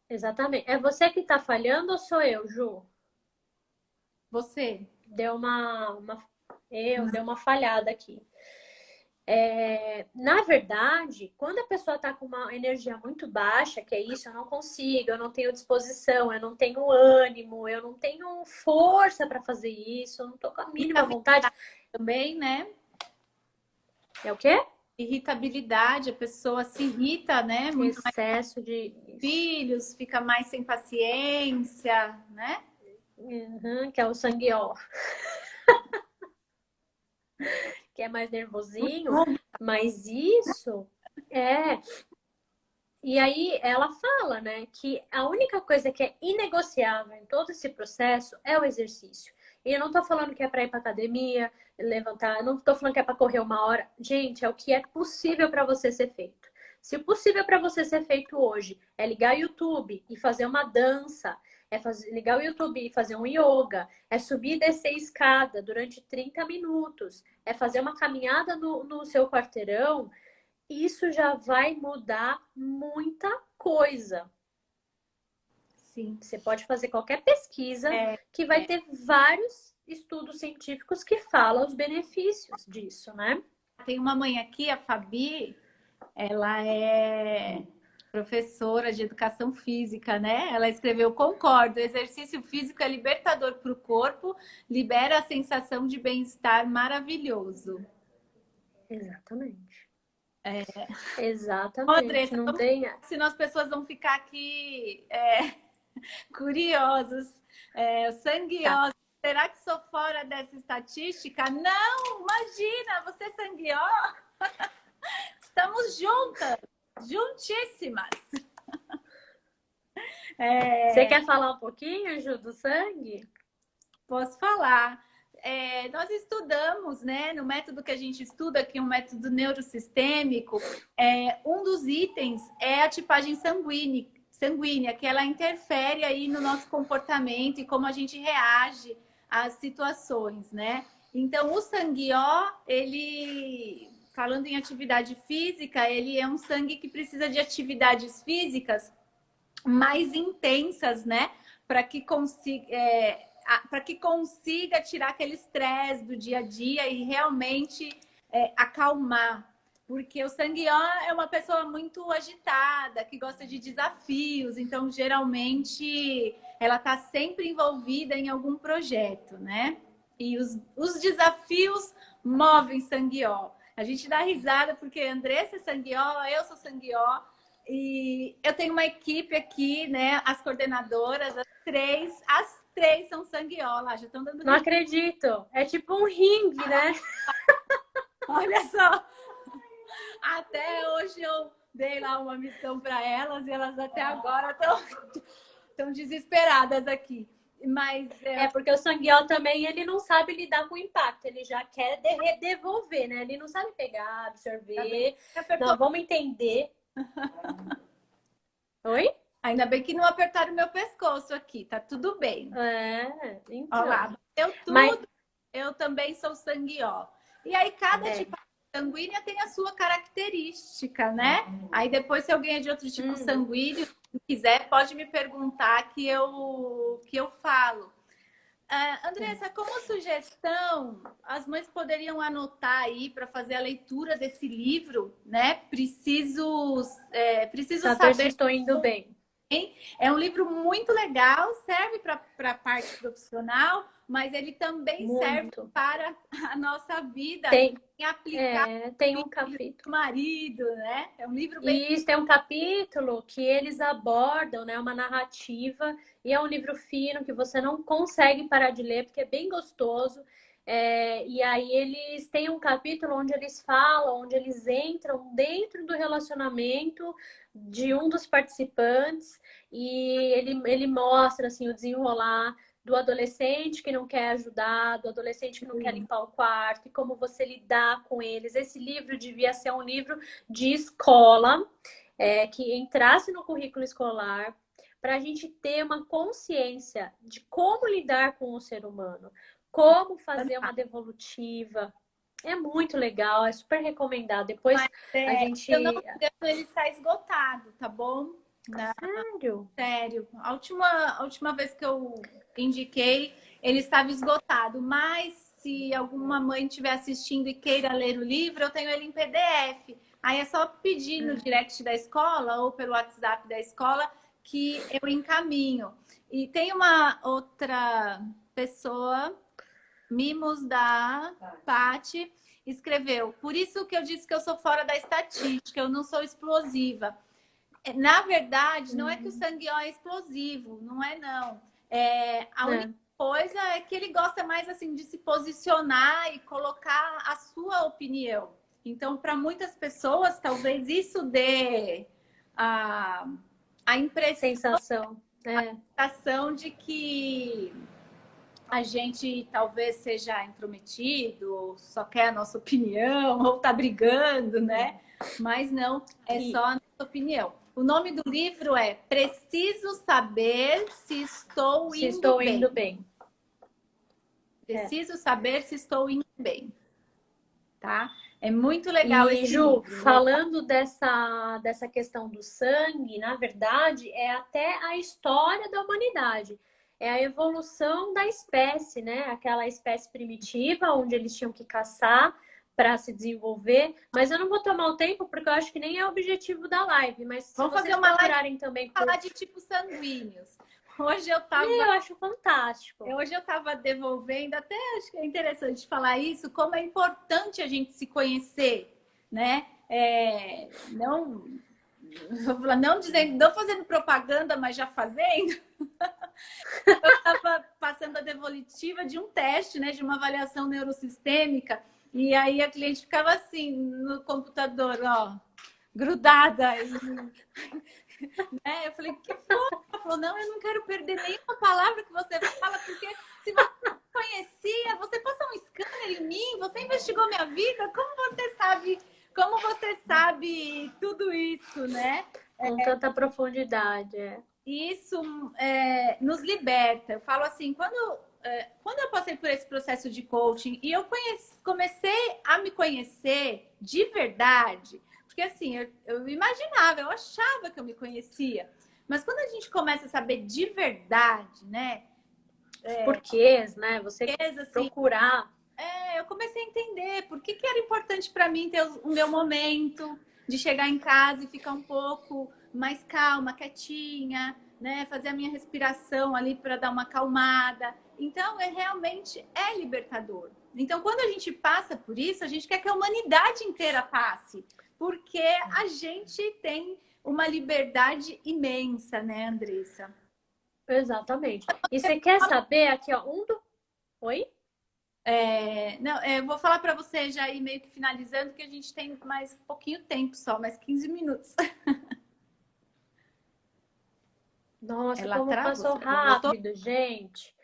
Exatamente. É você que tá falhando ou sou eu, Ju? Você. Deu deu uma falhada aqui. Na verdade, quando a pessoa tá com uma energia muito baixa, que é isso, eu não consigo, eu não tenho disposição, eu não tenho ânimo, eu não tenho força para fazer isso, eu não tô com a mínima vontade. Também, né? É o quê? Irritabilidade, a pessoa se irrita, né? Muito mais com Excesso de. filhos, fica mais sem paciência, né? Uhum, que é o sangueó, que é mais nervosinho, mas isso é. E aí ela fala, né, que a única coisa que é inegociável em todo esse processo é o exercício. E eu não tô falando que é para ir para academia, levantar, eu não tô falando que é para correr 1 hora. Gente, é o que é possível para você ser feito. Se o possível para você ser feito hoje é ligar o YouTube e fazer uma dança, ligar o YouTube e fazer um yoga, é subir e descer escada durante 30 minutos, é fazer uma caminhada no seu quarteirão, isso já vai mudar muita coisa. Sim. Você pode fazer qualquer pesquisa que vai ter vários estudos científicos que falam os benefícios disso, né? Tem uma mãe aqui, a Fabi, ela é professora de educação física, né? Ela escreveu: concordo, exercício físico é libertador para o corpo, libera a sensação de bem-estar maravilhoso. Exatamente. Ô, Exatamente. Andressa, Não vamos tem. senão as pessoas vão ficar aqui curiosos, Tá. sanguiosos. Será que sou fora dessa estatística? Não, imagina, você é sanguiosa. Estamos juntas, juntíssimas. Você quer falar um pouquinho, Ju, do sangue? Posso falar. Nós estudamos, né, no método que a gente estuda, que é um método neurosistêmico, um dos itens é a tipagem sanguínea, que ela interfere aí no nosso comportamento e como a gente reage às situações, né? Então, o sanguió, ele, falando em atividade física, ele é um sangue que precisa de atividades físicas mais intensas, né? Para que consiga tirar aquele estresse do dia a dia e realmente acalmar. Porque o sanguió é uma pessoa muito agitada, que gosta de desafios, então geralmente ela está sempre envolvida em algum projeto, né? E os desafios movem sanguió. A gente dá risada porque Andressa é sanguió, eu sou sanguió, e eu tenho uma equipe aqui, né? As coordenadoras, as três são sanguiola, já estão dando. Não acredito. É tipo um ringue, né? Olha só. Até hoje eu dei lá uma missão para elas e elas até agora estão desesperadas aqui. Mas É porque o sanguió também, ele não sabe lidar com o impacto, ele já quer devolver, né? Ele não sabe pegar, absorver. Não, vamos entender. Oi? Ainda bem que não apertaram o meu pescoço aqui, tá tudo bem. Então. Olha lá, bateu tudo. Mas... Eu também sou sanguió. E aí, cada tipo sanguínea tem a sua característica, né? Aí depois, se alguém é de outro tipo sanguíneo, se quiser, pode me perguntar que eu falo. Andressa, como sugestão, as mães poderiam anotar aí para fazer a leitura desse livro, né? Preciso saber se estou indo bem. É um livro muito legal, serve para a parte profissional, mas ele também serve Muito. para a nossa vida Tem, em aplicar tem um capítulo. o marido, né? É um livro bem... E isso tem um capítulo que eles abordam, né, uma narrativa, e é um livro fino que você não consegue parar de ler, porque é bem gostoso. E aí eles têm um capítulo onde eles falam, onde eles entram dentro do relacionamento de um dos participantes, e ele mostra assim, o desenrolar do adolescente que não quer ajudar, do adolescente que não quer limpar o quarto, e como você lidar com eles. Esse livro devia ser um livro de escola, que entrasse no currículo escolar, para a gente ter uma consciência de como lidar com o ser humano, como fazer uma devolutiva. É muito legal, é super recomendado. Depois a gente... Se eu não me engano, ele está esgotado, tá bom? Sério? Sério. A última vez que eu indiquei, ele estava esgotado. Mas se alguma mãe estiver assistindo e queira ler o livro, eu tenho ele em PDF. Aí é só pedir no direct da escola ou pelo WhatsApp da escola que eu encaminho. E tem uma outra pessoa, Mimos da Pati, escreveu: por isso que eu disse que eu sou fora da estatística, eu não sou explosiva. Na verdade, não é que o sangue ó é explosivo, não é não. A única coisa é que ele gosta mais assim de se posicionar e colocar a sua opinião. Então, para muitas pessoas, talvez isso dê a Sensação. sensação de que a gente talvez seja intrometido, ou só quer a nossa opinião, ou tá brigando, né? Mas não, é só a nossa opinião. O nome do livro é Preciso Saber Se Estou Indo Bem. Preciso saber se estou indo bem. Tá? É muito legal esse Ju, livro. falando dessa questão do sangue, na verdade, é até a história da humanidade. É a evolução da espécie, né? Aquela espécie primitiva, onde eles tinham que caçar para se desenvolver. Mas eu não vou tomar o tempo, porque eu acho que nem é o objetivo da live. Mas se Vamos vocês fazer uma procurarem live também... falar de tipos sanguíneos. Hoje eu tava... Eu acho fantástico. Hoje eu estava devolvendo, até acho que é interessante falar isso, como é importante a gente se conhecer, né? Não dizendo, não fazendo propaganda, mas já fazendo. Eu estava passando a devolutiva de um teste, né? De uma avaliação neurosistêmica, e aí a cliente ficava assim no computador, ó, grudada. Eu falei, que fofa. Ela falou, não, eu não quero perder nenhuma palavra que você fala, porque se você não conhecia, você passou um scanner em mim, você investigou minha vida, como você sabe tudo isso, né? Com tanta profundidade, Isso nos liberta. Eu falo assim, quando eu passei por esse processo de coaching e eu comecei a me conhecer de verdade, porque assim, eu imaginava, eu achava que eu me conhecia, mas quando a gente começa a saber de verdade, né? Porquês, né? Você Assim, procurar. Eu comecei a entender por que era importante para mim ter o meu momento de chegar em casa e ficar um pouco mais calma, quietinha, né? Fazer a minha respiração ali para dar uma acalmada. Então, realmente é libertador. Então, quando a gente passa por isso, a gente quer que a humanidade inteira passe, porque a gente tem uma liberdade imensa, né, Andressa? Exatamente. E você quer saber aqui, ó, Oi? Não, eu vou falar para você já ir meio que finalizando, que a gente tem mais um pouquinho tempo só, mais 15 minutos. Nossa, Ela como travou, passou rápido, gente.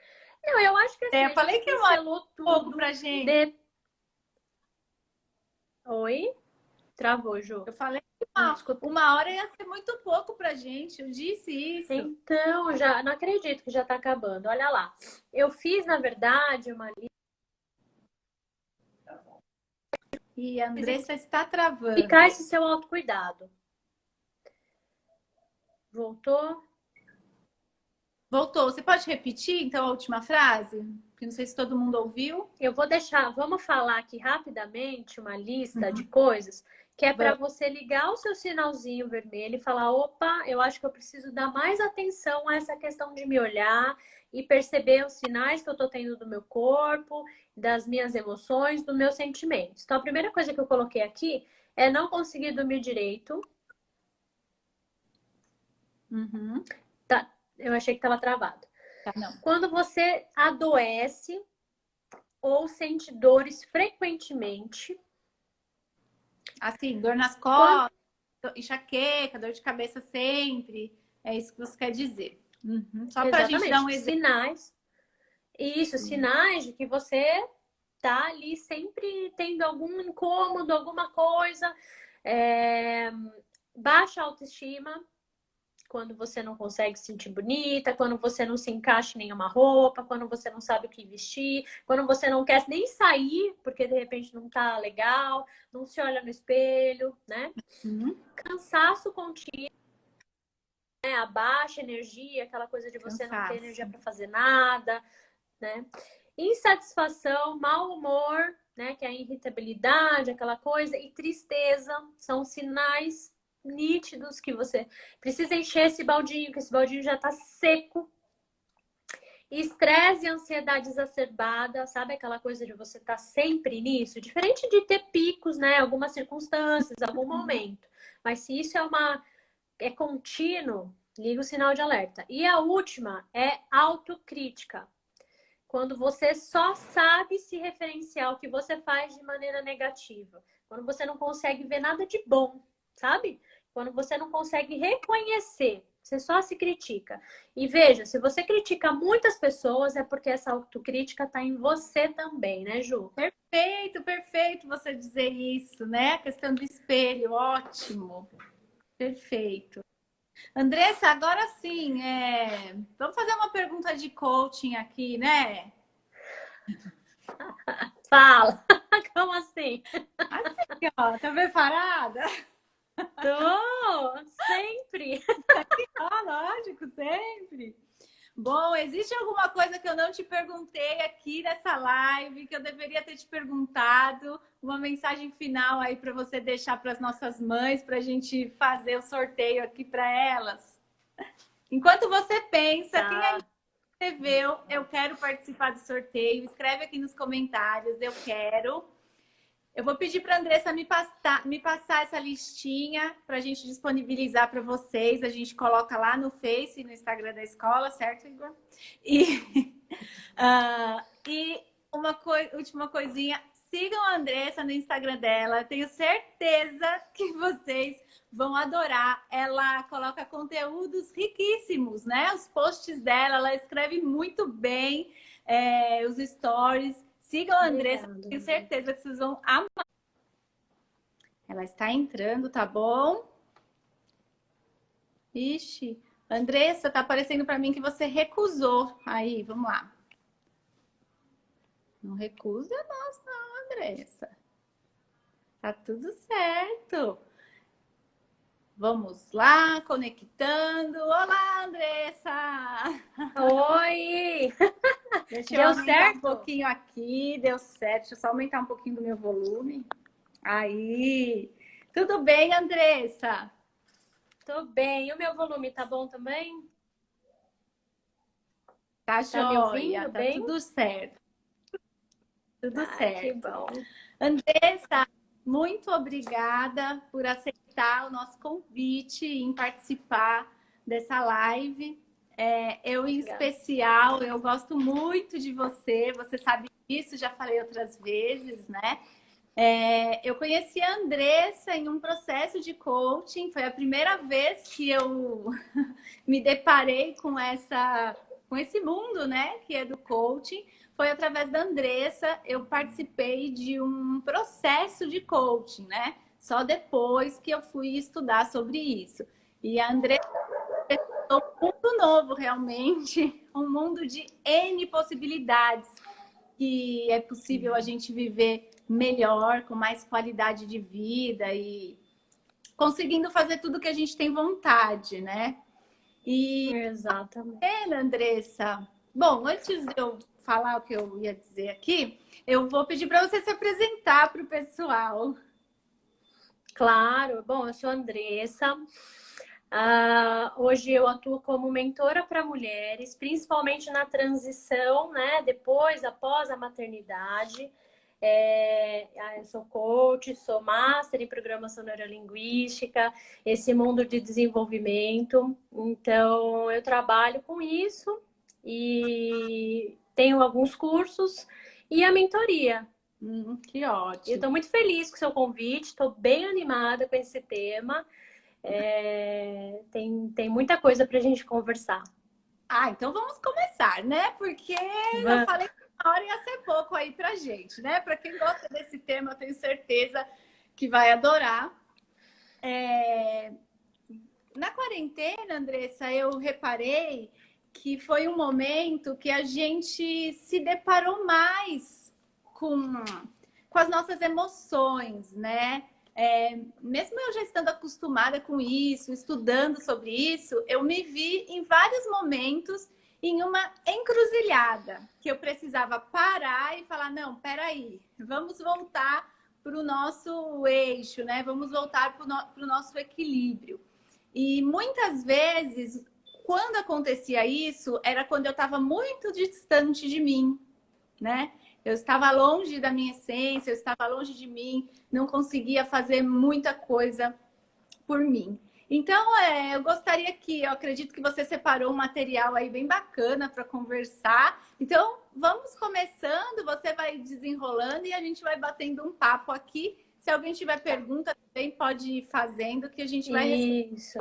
Não, eu acho que assim, eu falei que pincelou pouco tudo. pra gente. Oi? Travou, Ju. Eu falei que uma hora ia ser muito pouco pra gente, eu disse isso. Então, já não acredito que já tá acabando. Olha lá. Eu fiz, na verdade, uma lista. E a Andressa está travando. Ficar esse seu autocuidado. Voltou? Voltou. Você pode repetir, então, a última frase? Porque não sei se todo mundo ouviu. Eu vou deixar, vamos falar aqui rapidamente uma lista de coisas que é para você ligar o seu sinalzinho vermelho e falar, opa, eu acho que eu preciso dar mais atenção a essa questão de me olhar e perceber os sinais que eu tô tendo do meu corpo, das minhas emoções, dos meus sentimentos. Então, a primeira coisa que eu coloquei aqui é não conseguir dormir direito. Uhum. Tá, eu achei que estava travado. Tá, não. Quando você adoece ou sente dores frequentemente. Assim, dor nas costas, enxaqueca, dor de cabeça sempre. É isso que você quer dizer. Uhum. Só para a gente dar um exemplo. Sinais. Isso, sinais de que você tá ali sempre tendo algum incômodo, alguma coisa. Baixa autoestima, quando você não consegue se sentir bonita, quando você não se encaixa em nenhuma roupa, quando você não sabe o que vestir, quando você não quer nem sair, porque de repente não tá legal, não se olha no espelho, né? Cansaço contínuo, né? A baixa energia, aquela coisa de você não ter energia para fazer nada, né? Insatisfação, mau humor, né? Que é a irritabilidade, aquela coisa, e tristeza são sinais nítidos que você precisa encher esse baldinho, que esse baldinho já tá seco. Estresse e ansiedade exacerbada, sabe aquela coisa de você estar sempre nisso? Diferente de ter picos, né? Algumas circunstâncias, algum momento. Mas se isso é contínuo, liga o sinal de alerta. E a última é autocrítica. Quando você só sabe se referenciar o que você faz de maneira negativa. Quando você não consegue ver nada de bom, sabe? Quando você não consegue reconhecer, você só se critica. E veja, se você critica muitas pessoas, é porque essa autocrítica está em você também, né, Ju? Perfeito, perfeito você dizer isso, né? A questão do espelho, ótimo. Perfeito. Andressa, agora sim, vamos fazer uma pergunta de coaching aqui, né? Fala! Como assim? Assim, ó, tá preparada? Tô! Sempre! Ah, lógico, sempre. Bom, existe alguma coisa que eu não te perguntei aqui nessa live, que eu deveria ter te perguntado? Uma mensagem final aí para você deixar para as nossas mães, para a gente fazer o sorteio aqui para elas? Enquanto você pensa, quem aí escreveu, eu quero participar do sorteio, escreve aqui nos comentários, eu quero. Eu vou pedir para a Andressa me passar essa listinha para a gente disponibilizar para vocês. A gente coloca lá no Face, no Instagram da escola, certo, Igor? E, e uma última coisinha, sigam a Andressa no Instagram dela. Tenho certeza que vocês vão adorar. Ela coloca conteúdos riquíssimos, né? Os posts dela, ela escreve muito bem os stories. Sigam a Andressa, tenho certeza que vocês vão amar. Ela está entrando, tá bom? Ixi, Andressa, tá aparecendo para mim que você recusou. Aí, vamos lá. Não recusa nós não, Andressa. Tá tudo certo. Vamos lá, conectando. Olá, Andressa! Oi! Deixa eu aumentar um pouquinho aqui. Deu certo. Deixa eu só aumentar um pouquinho do meu volume. Aí. Tudo bem, Andressa? Tô bem. E o meu volume tá bom também? Tá joia. Tá bem? Tudo certo. Tudo certo. Que bom. Andressa, muito obrigada por aceitar o nosso convite em participar dessa live. Eu, em especial, eu gosto muito de você. Você sabe disso, já falei outras vezes, né? Eu conheci a Andressa em um processo de coaching. Foi a primeira vez que eu me deparei com esse mundo, né? Que é do coaching. Foi através da Andressa. Eu participei de um processo de coaching, né? Só depois que eu fui estudar sobre isso. E a Andressa é um mundo novo, realmente. Um mundo de N possibilidades. Que é possível a gente viver melhor, com mais qualidade de vida e conseguindo fazer tudo que a gente tem vontade, né? E exatamente. Andressa, bom, antes de eu falar o que eu ia dizer aqui, eu vou pedir para você se apresentar para o pessoal. Claro. Bom, eu sou Andressa. Hoje eu atuo como mentora para mulheres, principalmente na transição, né? Depois, após a maternidade. Eu sou coach, sou master em programação neurolinguística, esse mundo de desenvolvimento. Então, eu trabalho com isso e tenho alguns cursos e a mentoria. Que Eu ótimo. estou muito feliz com o seu convite, estou bem animada com esse tema. Tem muita coisa para a gente conversar. Então vamos começar, né? Porque eu falei que uma hora ia ser pouco aí pra gente, né? Para quem gosta desse tema, eu tenho certeza que vai adorar. Na quarentena, Andressa, eu reparei que foi um momento que a gente se deparou mais com as nossas emoções, né? Mesmo eu já estando acostumada com isso, estudando sobre isso, eu me vi em vários momentos em uma encruzilhada, que eu precisava parar e falar, não, peraí, vamos voltar para o nosso eixo, né? Vamos voltar para o nosso equilíbrio. E muitas vezes, quando acontecia isso, era quando eu estava muito distante de mim, né? Eu estava longe da minha essência, eu estava longe de mim, não conseguia fazer muita coisa por mim. Então, eu gostaria eu acredito que você separou um material aí bem bacana para conversar. Então, vamos começando, você vai desenrolando e a gente vai batendo um papo aqui. Se alguém tiver pergunta, também pode ir fazendo, que a gente vai responder. Isso.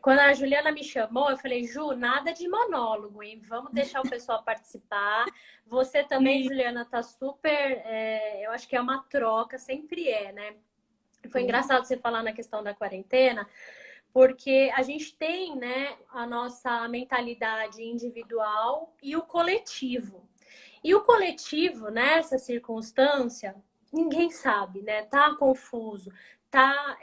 Quando a Juliana me chamou, eu falei, Ju, nada de monólogo, hein? Vamos deixar o pessoal participar. Você também, Juliana, tá super. Eu acho que é uma troca, sempre né? Foi engraçado você falar na questão da quarentena, porque a gente tem, né, a nossa mentalidade individual e o coletivo. E o coletivo, nessa circunstância, ninguém sabe, né? Tá confuso, tá.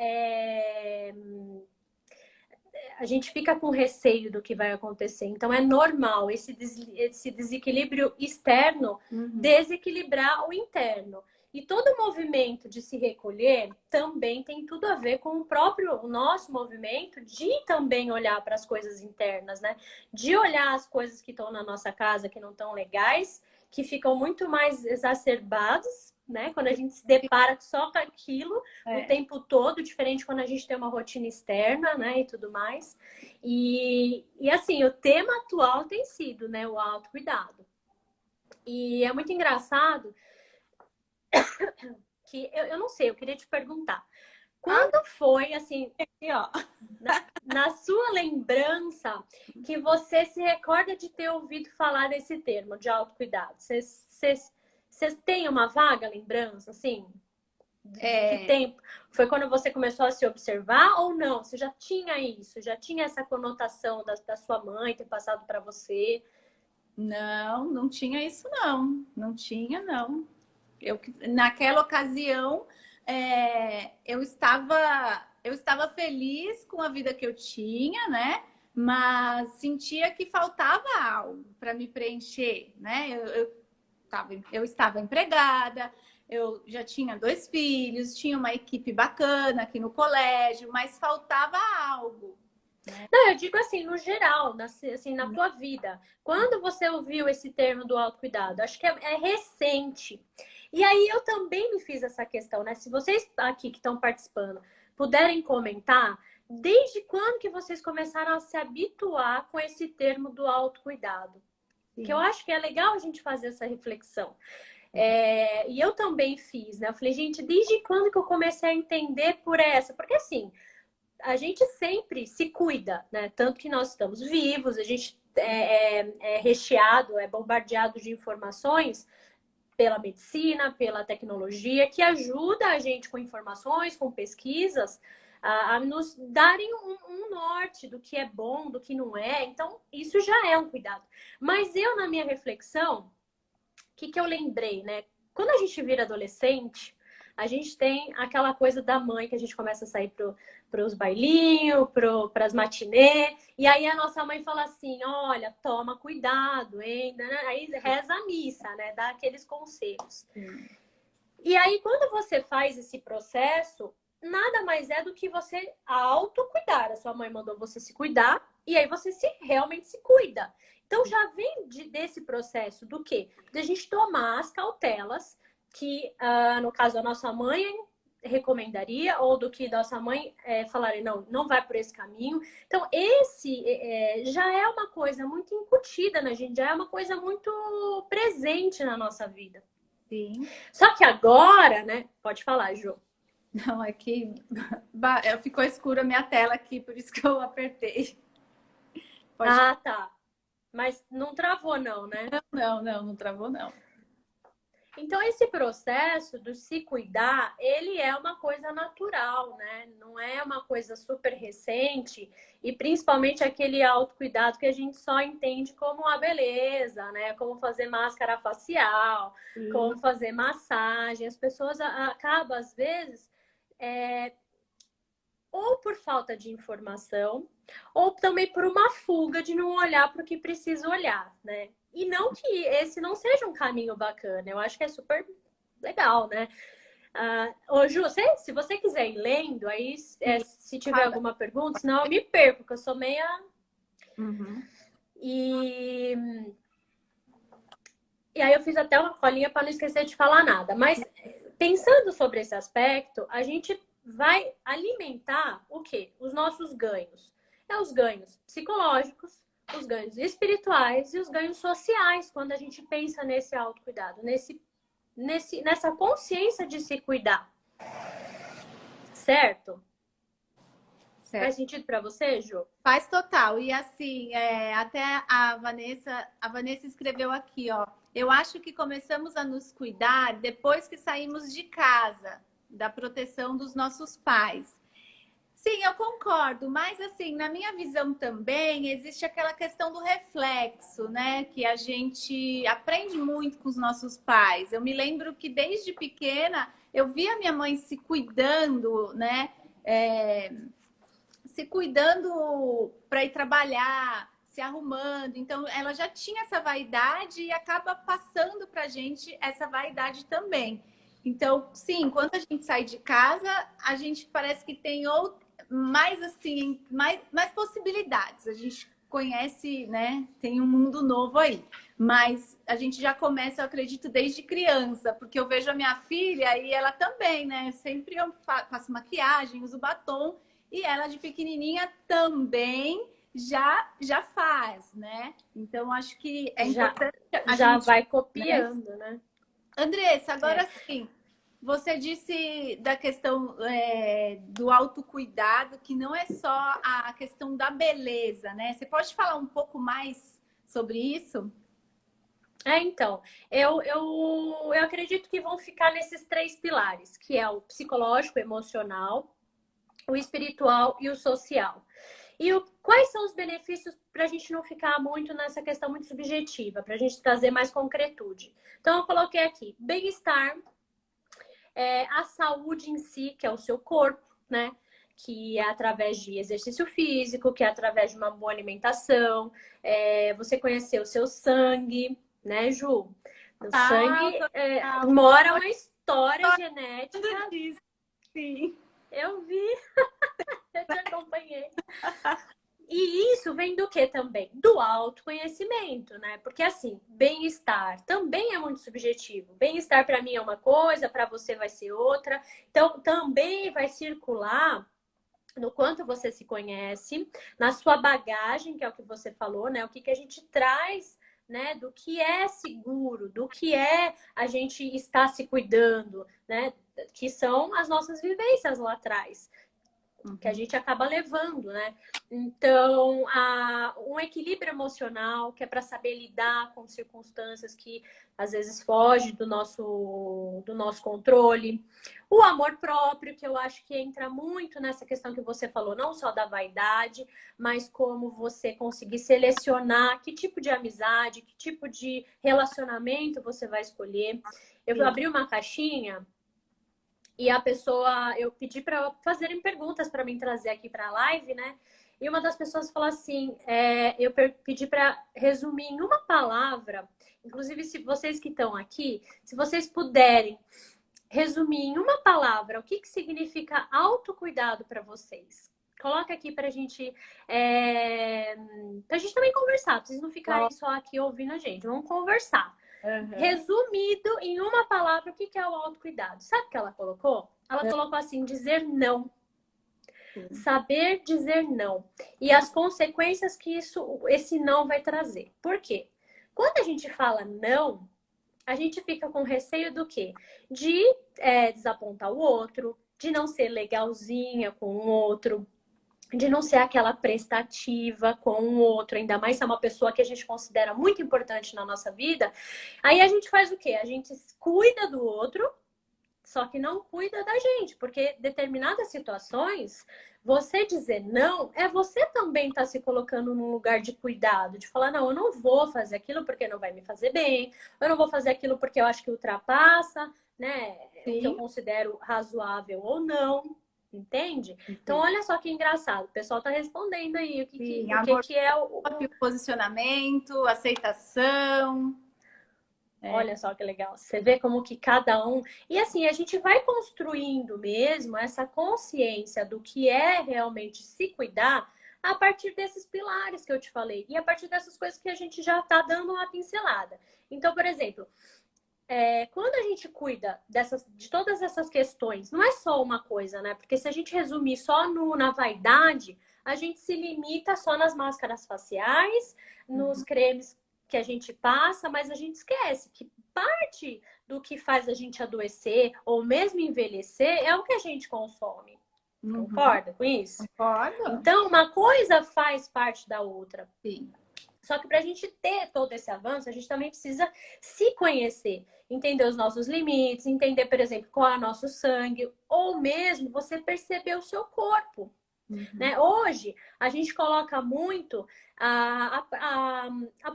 A gente fica com receio do que vai acontecer. Então, é normal esse desequilíbrio externo desequilibrar o interno. E todo movimento de se recolher também tem tudo a ver com o nosso movimento de também olhar para as coisas internas, né? De olhar as coisas que estão na nossa casa, que não estão legais, que ficam muito mais exacerbados, né? Quando a gente se depara só com aquilo o tempo todo, diferente quando a gente tem uma rotina externa, né? E tudo mais. E assim, o tema atual tem sido, né? O autocuidado. E é muito engraçado que eu não sei, eu queria te perguntar. Quando foi, assim, na sua lembrança, que você se recorda de ter ouvido falar desse termo de autocuidado? Vocês têm uma vaga lembrança, assim? Que tempo? Foi quando você começou a se observar ou não? Você já tinha isso? Já tinha essa conotação da sua mãe ter passado para você? Não, não tinha isso, não. Não tinha, não. Naquela ocasião, eu estava feliz com a vida que eu tinha, né? Mas sentia que faltava algo para me preencher, né? Eu estava empregada, eu já tinha 2 filhos, tinha uma equipe bacana aqui no colégio, mas faltava algo. Não, eu digo assim, no geral, assim, na tua vida. Quando você ouviu esse termo do autocuidado? Acho que é recente. E aí eu também me fiz essa questão, né? Se vocês aqui que estão participando puderem comentar, desde quando que vocês começaram a se habituar com esse termo do autocuidado? Que eu acho que é legal a gente fazer essa reflexão. E eu também fiz, né? Eu falei, gente, desde quando que eu comecei a entender por essa? Porque assim, a gente sempre se cuida, né? Tanto que nós estamos vivos, a gente é recheado, é bombardeado de informações pela medicina, pela tecnologia, que ajuda a gente com informações, com pesquisas, a nos darem um norte do que é bom, do que não é. Então, isso já é um cuidado. Mas eu, na minha reflexão, o que eu lembrei, né? Quando a gente vira adolescente, a gente tem aquela coisa da mãe que a gente começa a sair para os bailinhos, para as matinê, e aí a nossa mãe fala assim, olha, toma cuidado, hein? Aí reza a missa, né? Dá aqueles conselhos. E aí, quando você faz esse processo, nada mais é do que você autocuidar. A sua mãe mandou você se cuidar e aí você realmente se cuida. Então já vem desse processo do quê? De a gente tomar as cautelas que, no caso, da nossa mãe recomendaria, ou do que nossa mãe falaria, não vai por esse caminho. Então, esse já é uma coisa muito incutida na gente, já é uma coisa muito presente na nossa vida. Sim. Só que agora, né? Pode falar, Ju. Não, é que ficou escura a minha tela aqui, por isso que eu apertei. Ah, tá. Mas não travou, não, né? Não travou, não. Então, esse processo do se cuidar, ele é uma coisa natural, né? Não é uma coisa super recente e principalmente aquele autocuidado que a gente só entende como a beleza, né? Como fazer máscara facial, como fazer massagem. As pessoas acabam, às vezes, ou por falta de informação, ou também por uma fuga de não olhar para o que precisa olhar, né? E não que esse não seja um caminho bacana, eu acho que é super legal, né? Ô, Ju, se você quiser ir lendo, aí se tiver alguma pergunta, senão eu me perco, porque eu sou meia... Uhum. E aí eu fiz até uma colinha para não esquecer de falar nada. Mas pensando sobre esse aspecto, a gente vai alimentar o quê? Os nossos ganhos. Os ganhos psicológicos, os ganhos espirituais e os ganhos sociais, quando a gente pensa nesse autocuidado, nessa consciência de se cuidar. Certo? Faz sentido para você, Ju? Faz total. E assim, até a Vanessa escreveu aqui, ó. Eu acho que começamos a nos cuidar depois que saímos de casa, da proteção dos nossos pais. Sim, eu concordo, mas assim, na minha visão também existe aquela questão do reflexo, né? Que a gente aprende muito com os nossos pais. Eu me lembro que desde pequena eu via minha mãe se cuidando, né? Se cuidando para ir trabalhar, se arrumando. Então, ela já tinha essa vaidade e acaba passando para a gente essa vaidade também. Então, sim, quando a gente sai de casa, a gente parece que tem mais assim, mais possibilidades. A gente conhece, né? Tem um mundo novo aí. Mas a gente já começa, eu acredito, desde criança, porque eu vejo a minha filha e ela também, né? Sempre eu faço maquiagem, uso batom, e ela de pequenininha também já faz, né? Então, acho que é importante já gente, vai copiando, né? Andressa, agora sim, você disse da questão do autocuidado, que não é só a questão da beleza, né? Você pode falar um pouco mais sobre isso? Então, eu acredito que vão ficar nesses 3 pilares, que é o psicológico, emocional, o espiritual e o social. E quais são os benefícios para a gente não ficar muito nessa questão muito subjetiva, para a gente trazer mais concretude? Então, eu coloquei aqui bem-estar, a saúde em si, que é o seu corpo, né? Que é através de exercício físico, que é através de uma boa alimentação, você conhecer o seu sangue, né, Ju? O sangue mora uma história genética. Sim. Eu vi, eu te acompanhei. E isso vem do que também? Do autoconhecimento, né? Porque assim, bem-estar também é muito subjetivo. Bem-estar para mim é uma coisa, para você vai ser outra. Então, também vai circular no quanto você se conhece, na sua bagagem, que é o que você falou, né? O que a gente traz, né? Do que é seguro, do que é a gente estar se cuidando, né? Que são as nossas vivências lá atrás, que a gente acaba levando, né? Então, um equilíbrio emocional, que é para saber lidar com circunstâncias que às vezes fogem do nosso controle. O amor próprio, que eu acho que entra muito nessa questão que você falou, não só da vaidade, mas como você conseguir selecionar que tipo de amizade, que tipo de relacionamento você vai escolher. Eu abri uma caixinha e a pessoa, eu pedi para fazerem perguntas para mim trazer aqui para a live, né? E uma das pessoas falou assim, eu pedi para resumir em uma palavra, inclusive se vocês que estão aqui, se vocês puderem resumir em uma palavra o que significa autocuidado para vocês. Coloca aqui pra gente também conversar, pra vocês não ficarem só aqui ouvindo a gente. Vamos conversar. Resumido em uma palavra, o que é o autocuidado? Sabe o que ela colocou? Ela colocou assim, dizer não. Saber dizer não. E as consequências que esse não vai trazer. Por quê? Quando a gente fala não, a gente fica com receio do quê? De desapontar o outro, de não ser legalzinha com o outro, de não ser aquela prestativa com o outro, ainda mais se é uma pessoa que a gente considera muito importante na nossa vida. Aí a gente faz o quê? A gente cuida do outro, só que não cuida da gente, porque determinadas situações, você dizer não, você também tá se colocando num lugar de cuidado, de falar, não, eu não vou fazer aquilo porque não vai me fazer bem, eu não vou fazer aquilo porque eu acho que ultrapassa, né, o que eu considero razoável ou não, entende? Então, olha só que engraçado, o pessoal tá respondendo aí o que é o posicionamento, aceitação. Olha só que legal. Você vê como que cada um... E assim, a gente vai construindo mesmo essa consciência do que é realmente se cuidar a partir desses pilares que eu te falei. E a partir dessas coisas que a gente já tá dando uma pincelada. Então, por exemplo, quando a gente cuida de todas essas questões, não é só uma coisa, né? Porque se a gente resumir só na vaidade, a gente se limita só nas máscaras faciais, nos cremes que a gente passa, mas a gente esquece que parte do que faz a gente adoecer ou mesmo envelhecer é o que a gente consome. Concorda com isso? Concordo. Então, uma coisa faz parte da outra. Sim. Só que para a gente ter todo esse avanço, a gente também precisa se conhecer, entender os nossos limites, entender, por exemplo, qual é o nosso sangue, ou mesmo você perceber o seu corpo. Né? Hoje, a gente coloca muito a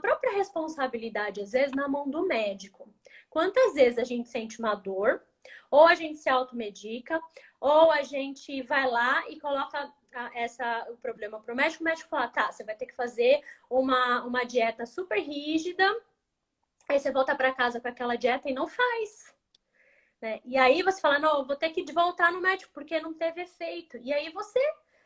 própria responsabilidade, às vezes, na mão do médico. Quantas vezes a gente sente uma dor, ou a gente se automedica, ou a gente vai lá e coloca o problema para o médico fala, tá, você vai ter que fazer uma dieta super rígida, aí você volta para casa com aquela dieta e não faz. Né? E aí você fala, não, eu vou ter que voltar no médico porque não teve efeito. E aí você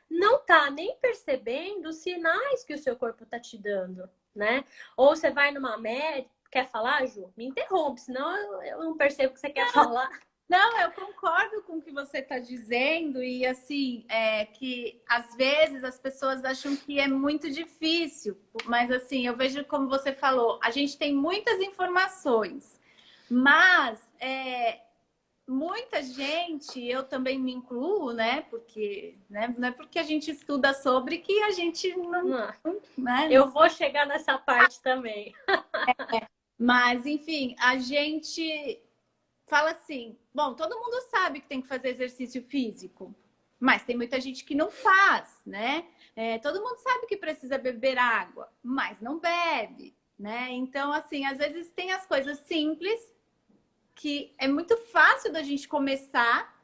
não tá nem percebendo os sinais que o seu corpo tá te dando, né? Ou você vai numa médica, quer falar, Ju? Me interrompe, senão eu não percebo o que você quer falar. Não, eu concordo com o que você está dizendo e assim, que às vezes as pessoas acham que é muito difícil, mas assim, eu vejo como você falou, a gente tem muitas informações, mas muita gente, eu também me incluo, né? Porque não é porque a gente estuda sobre que a gente não. Né? Eu vou chegar nessa parte também. Mas, enfim, a gente fala assim: bom, todo mundo sabe que tem que fazer exercício físico, mas tem muita gente que não faz, né? Todo mundo sabe que precisa beber água, mas não bebe, né? Então, assim, às vezes tem as coisas simples que é muito fácil da gente começar,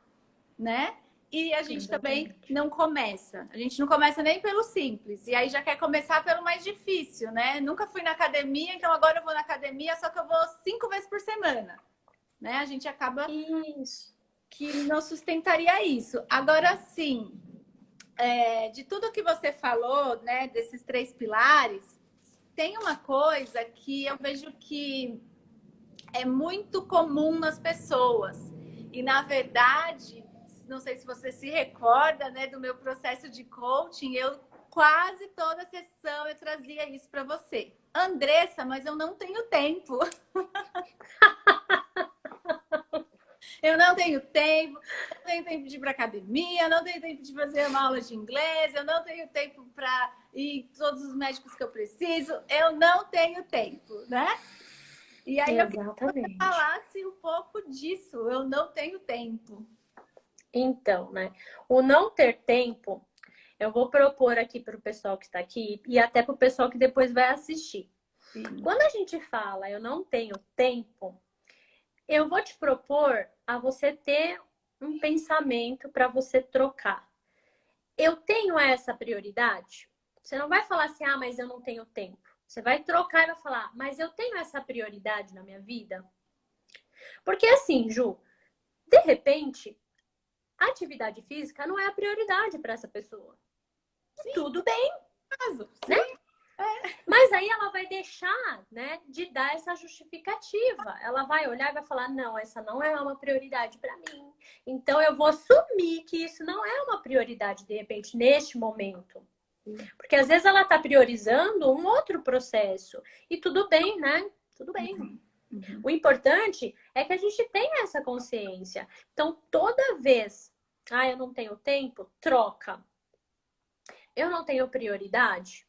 né? E a gente também não começa. A gente não começa nem pelo simples. E aí já quer começar pelo mais difícil, né? Nunca fui na academia, então agora eu vou na academia, só que eu vou 5 vezes por semana. Né? A gente acaba que não sustentaria isso. Agora, sim, de tudo que você falou, né? Desses 3 pilares, tem uma coisa que eu vejo que é muito comum nas pessoas. E, na verdade, não sei se você se recorda, né, do meu processo de coaching, eu quase toda sessão eu trazia isso para você. Andressa, mas eu não tenho tempo. Eu não tenho tempo, não tenho tempo de ir para academia, não tenho tempo de fazer uma aula de inglês, eu não tenho tempo para ir todos os médicos que eu preciso, eu não tenho tempo, né? E aí eu queria que você falasse um pouco disso, eu não tenho tempo. Então, né? O não ter tempo, eu vou propor aqui para o pessoal que está aqui e até para o pessoal que depois vai assistir. Sim. Quando a gente fala eu não tenho tempo, eu vou te propor a você ter um pensamento para você trocar. Eu tenho essa prioridade? Você não vai falar assim, mas eu não tenho tempo. Você vai trocar e vai falar, mas eu tenho essa prioridade na minha vida? Porque assim, Ju, De repente, a atividade física não é a prioridade para essa pessoa. Sim. Tudo bem, Caso, né? Mas aí ela vai deixar, né, de dar essa justificativa. Ela vai olhar e vai falar, não, essa não é uma prioridade para mim. Então eu vou assumir que isso não é uma prioridade, de repente, neste momento. Porque às vezes ela está priorizando um outro processo. E tudo bem, né? Tudo bem. Uhum. O importante é que a gente tenha essa consciência. Então, toda vez, eu não tenho tempo, troca. Eu não tenho prioridade.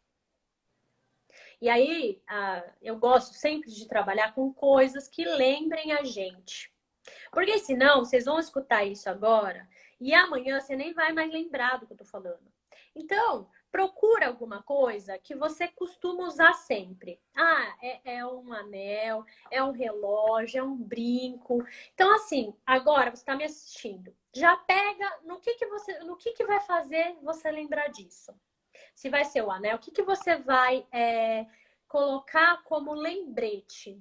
E aí, eu gosto sempre de trabalhar com coisas que lembrem a gente. Porque senão, vocês vão escutar isso agora e amanhã você nem vai mais lembrar do que eu tô falando. Então, procura alguma coisa que você costuma usar sempre. É um anel, é um relógio, é um brinco. Então, assim, agora você está me assistindo. Já pega no que vai fazer você lembrar disso. Se vai ser o anel, o que você vai colocar como lembrete?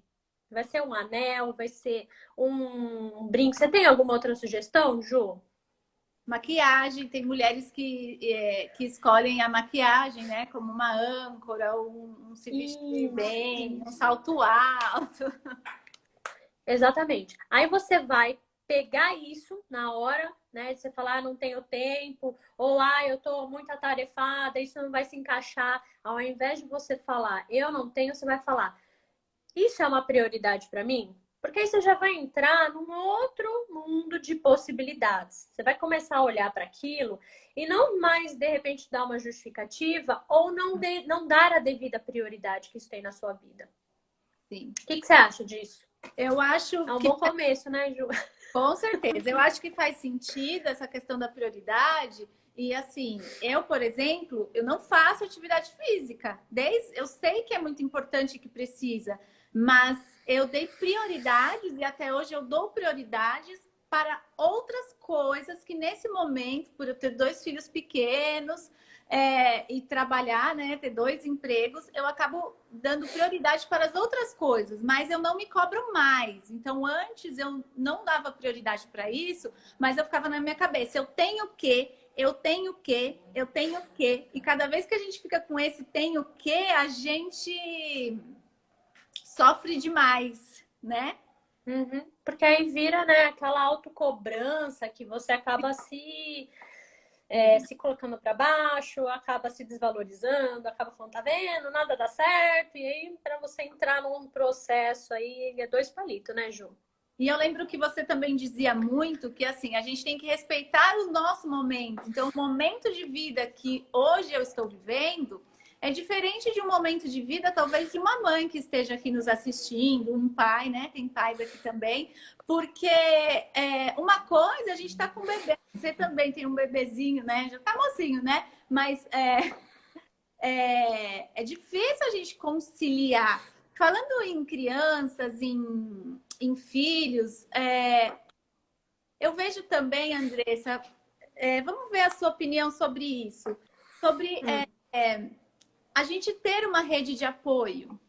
Vai ser um anel, vai ser um brinco. Você tem alguma outra sugestão, Ju? Maquiagem, tem mulheres que escolhem a maquiagem, né? Como uma âncora, um se vestir bem, um salto alto. Exatamente. Aí você vai pegar isso na hora, né? De você falar, não tenho tempo, ou eu tô muito atarefada, isso não vai se encaixar. Ao invés de você falar, eu não tenho, você vai falar, isso é uma prioridade para mim? Porque aí você já vai entrar num outro mundo de possibilidades. Você vai começar a olhar para aquilo e não mais, de repente, dar uma justificativa ou não dar a devida prioridade que isso tem na sua vida. Sim. O que você acha disso? Eu acho é um bom começo, né, Ju? Com certeza. Eu acho que faz sentido essa questão da prioridade. E assim, eu, por exemplo, eu não faço atividade física. Eu sei que é muito importante e que precisa, mas eu dei prioridades e até hoje eu dou prioridades para outras coisas que nesse momento, por eu ter 2 filhos pequenos, e trabalhar, né, ter 2 empregos, eu acabo dando prioridade para as outras coisas, mas eu não me cobro mais. Então, antes eu não dava prioridade para isso, mas eu ficava na minha cabeça, eu tenho que, eu tenho que, eu tenho que. E cada vez que a gente fica com esse tenho que, a gente sofre demais, né? Uhum. Porque aí vira, né, aquela autocobrança que você acaba se colocando para baixo, acaba se desvalorizando, acaba falando, tá vendo, nada dá certo, e aí para você entrar num processo aí é 2 palitos, né, Ju? E eu lembro que você também dizia muito que assim, a gente tem que respeitar o nosso momento. Então, o momento de vida que hoje eu estou vivendo é diferente de um momento de vida, talvez, de uma mãe que esteja aqui nos assistindo, um pai, né? Tem pais aqui também, porque uma coisa, a gente está com um bebê, você também tem um bebezinho, né? Já tá mocinho, né? Mas é difícil a gente conciliar. Falando em crianças, em filhos, eu vejo também, Andressa, vamos ver a sua opinião sobre isso. Sobre a gente ter uma rede de apoio,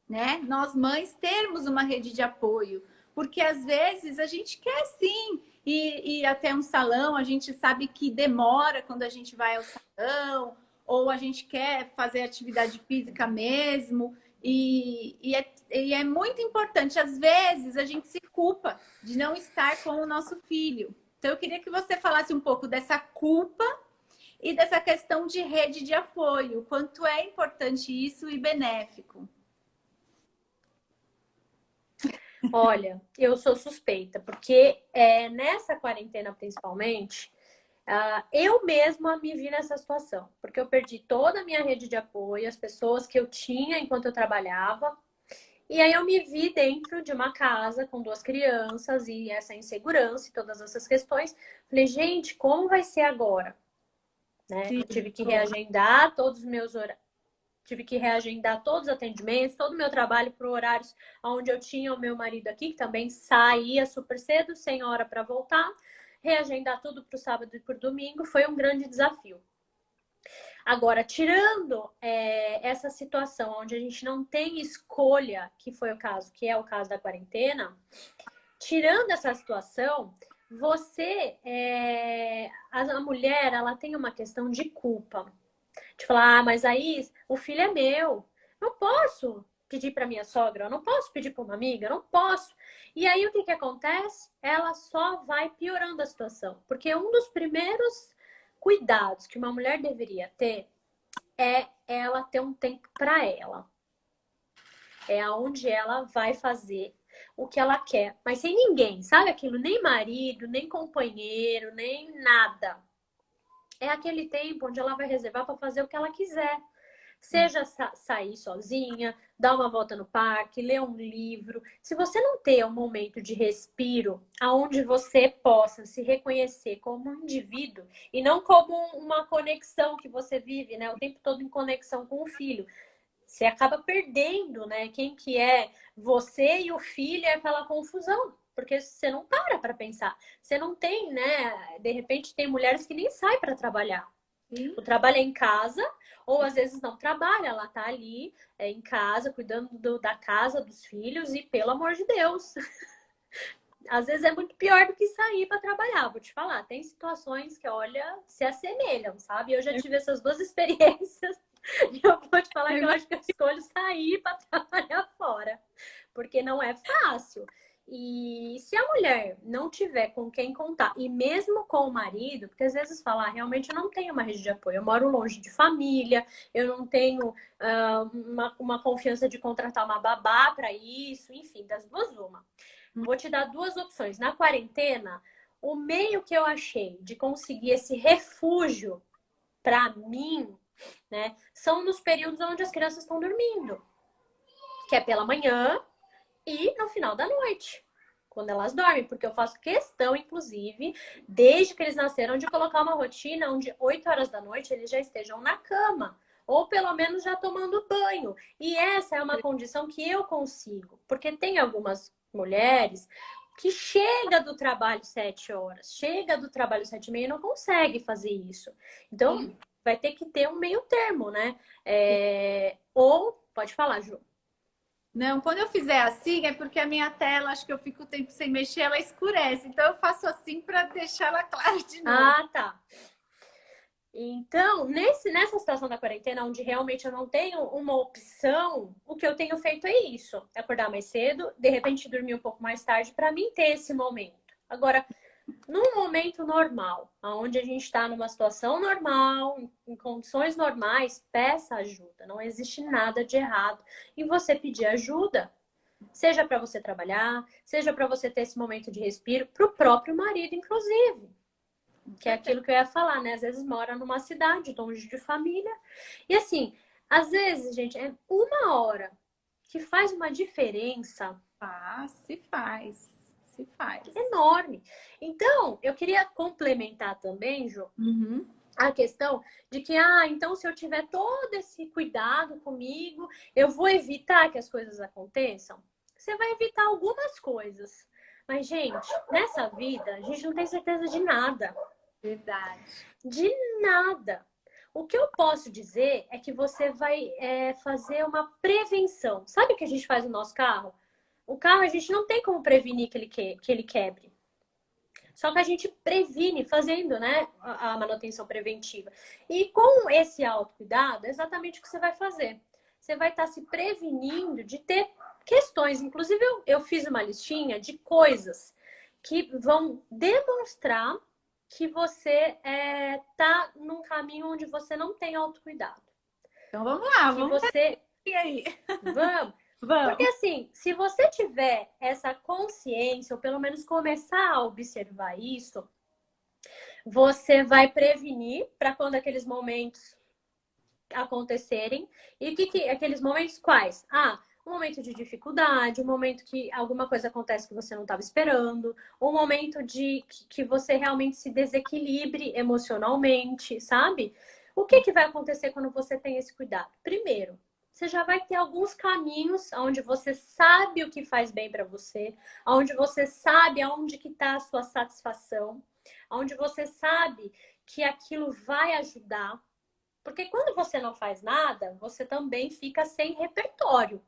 né? Nós mães termos uma rede de apoio, porque às vezes a gente quer sim ir até um salão, a gente sabe que demora quando a gente vai ao salão, ou a gente quer fazer atividade física mesmo, e é muito importante. Às vezes a gente se culpa de não estar com o nosso filho. Então eu queria que você falasse um pouco dessa culpa e dessa questão de rede de apoio, quanto é importante isso e benéfico. Olha, eu sou suspeita, porque nessa quarentena principalmente, eu mesma me vi nessa situação, porque eu perdi toda a minha rede de apoio, as pessoas que eu tinha enquanto eu trabalhava, e aí eu me vi dentro de uma casa com 2 crianças e essa insegurança e todas essas questões. Falei, gente, como vai ser agora? Né? Eu tive que reagendar todos os meus horários. Tive que reagendar todos os atendimentos, todo o meu trabalho para horários onde eu tinha o meu marido aqui, que também saía super cedo, sem hora para voltar. Reagendar tudo para o sábado e para o domingo foi um grande desafio. Agora, tirando essa situação onde a gente não tem escolha, que foi o caso, que é o caso da quarentena, tirando essa situação, a mulher, ela tem uma questão de culpa. De falar, mas aí o filho é meu. Não posso pedir para minha sogra, eu não posso pedir para uma amiga, eu não posso. E aí o que acontece? Ela só vai piorando a situação. Porque um dos primeiros cuidados que uma mulher deveria ter é ela ter um tempo para ela. É aonde ela vai fazer o que ela quer, mas sem ninguém, sabe aquilo? Nem marido, nem companheiro, nem nada. É aquele tempo onde ela vai reservar para fazer o que ela quiser. Seja sair sozinha, dar uma volta no parque, ler um livro. Se você não ter um momento de respiro, aonde você possa se reconhecer como um indivíduo e não como uma conexão que você vive, né, o tempo todo em conexão com o filho, você acaba perdendo, né, quem que é você e o filho, é aquela confusão. Porque você não para pensar. Você não tem, né? De repente tem mulheres que nem saem para trabalhar. Sim. O trabalho é em casa, ou às vezes não trabalha, ela tá ali em casa, cuidando da casa, dos filhos, e pelo amor de Deus. Às vezes é muito pior do que sair para trabalhar, vou te falar. Tem situações que, olha, se assemelham, sabe? Eu já tive essas duas experiências e eu vou te falar que eu acho que eu escolho sair para trabalhar fora, porque não é fácil. E se a mulher não tiver com quem contar, e mesmo com o marido, porque às vezes falar, realmente eu não tenho uma rede de apoio, eu moro longe de família, eu não tenho uma confiança de contratar uma babá para isso, enfim, das duas uma. Vou te dar duas opções. Na quarentena, o meio que eu achei de conseguir esse refúgio para mim, né, são nos períodos onde as crianças estão dormindo, que é pela manhã e no final da noite, quando elas dormem, porque eu faço questão, inclusive, desde que eles nasceram, de colocar uma rotina onde 8 horas da noite eles já estejam na cama, ou pelo menos já tomando banho. E essa é uma condição que eu consigo, porque tem algumas mulheres que chega do trabalho 7 horas, chega do trabalho 7h30 e não consegue fazer isso. Então, vai ter que ter um meio termo, né? Ou, pode falar, Ju. Não, quando eu fizer assim é porque a minha tela, acho que eu fico o tempo sem mexer, ela escurece. Então eu faço assim para deixar ela clara de novo. Ah, tá. Então, nessa situação da quarentena, onde realmente eu não tenho uma opção, o que eu tenho feito é isso: é acordar mais cedo, de repente dormir um pouco mais tarde, para mim ter esse momento. Agora, num momento normal, onde a gente está numa situação normal, em condições normais, peça ajuda. Não existe nada de errado em você pedir ajuda. Seja para você trabalhar, seja para você ter esse momento de respiro, para o próprio marido, inclusive. Que é aquilo que eu ia falar, né? Às vezes mora numa cidade, longe de família. E assim, às vezes, gente, é uma hora que faz uma diferença. Se faz. Se faz. Enorme. Então, eu queria complementar também, Ju, a questão de que, então se eu tiver todo esse cuidado comigo, eu vou evitar que as coisas aconteçam. Você vai evitar algumas coisas. Mas, gente, nessa vida, a gente não tem certeza de nada. Verdade. De nada. O que eu posso dizer é que você vai fazer uma prevenção. Sabe o que a gente faz no nosso carro? O carro a gente não tem como prevenir que ele quebre. Só que a gente previne fazendo, né, a manutenção preventiva. E com esse autocuidado, é exatamente o que você vai fazer. Você vai estar se prevenindo de ter questões. Inclusive, eu fiz uma listinha de coisas que vão demonstrar que você tá num caminho onde você não tem autocuidado. Então vamos lá, que vamos você... E aí? Vamos. Vamos. Porque assim, se você tiver essa consciência, ou pelo menos começar a observar isso, você vai prevenir para quando aqueles momentos acontecerem. E aqueles momentos quais? Um momento de dificuldade, um momento que alguma coisa acontece que você não estava esperando, um momento de que você realmente se desequilibre emocionalmente, sabe? O que vai acontecer quando você tem esse cuidado? Primeiro, você já vai ter alguns caminhos onde você sabe o que faz bem para você, onde você sabe aonde que está a sua satisfação, onde você sabe que aquilo vai ajudar. Porque quando você não faz nada, você também fica sem repertório.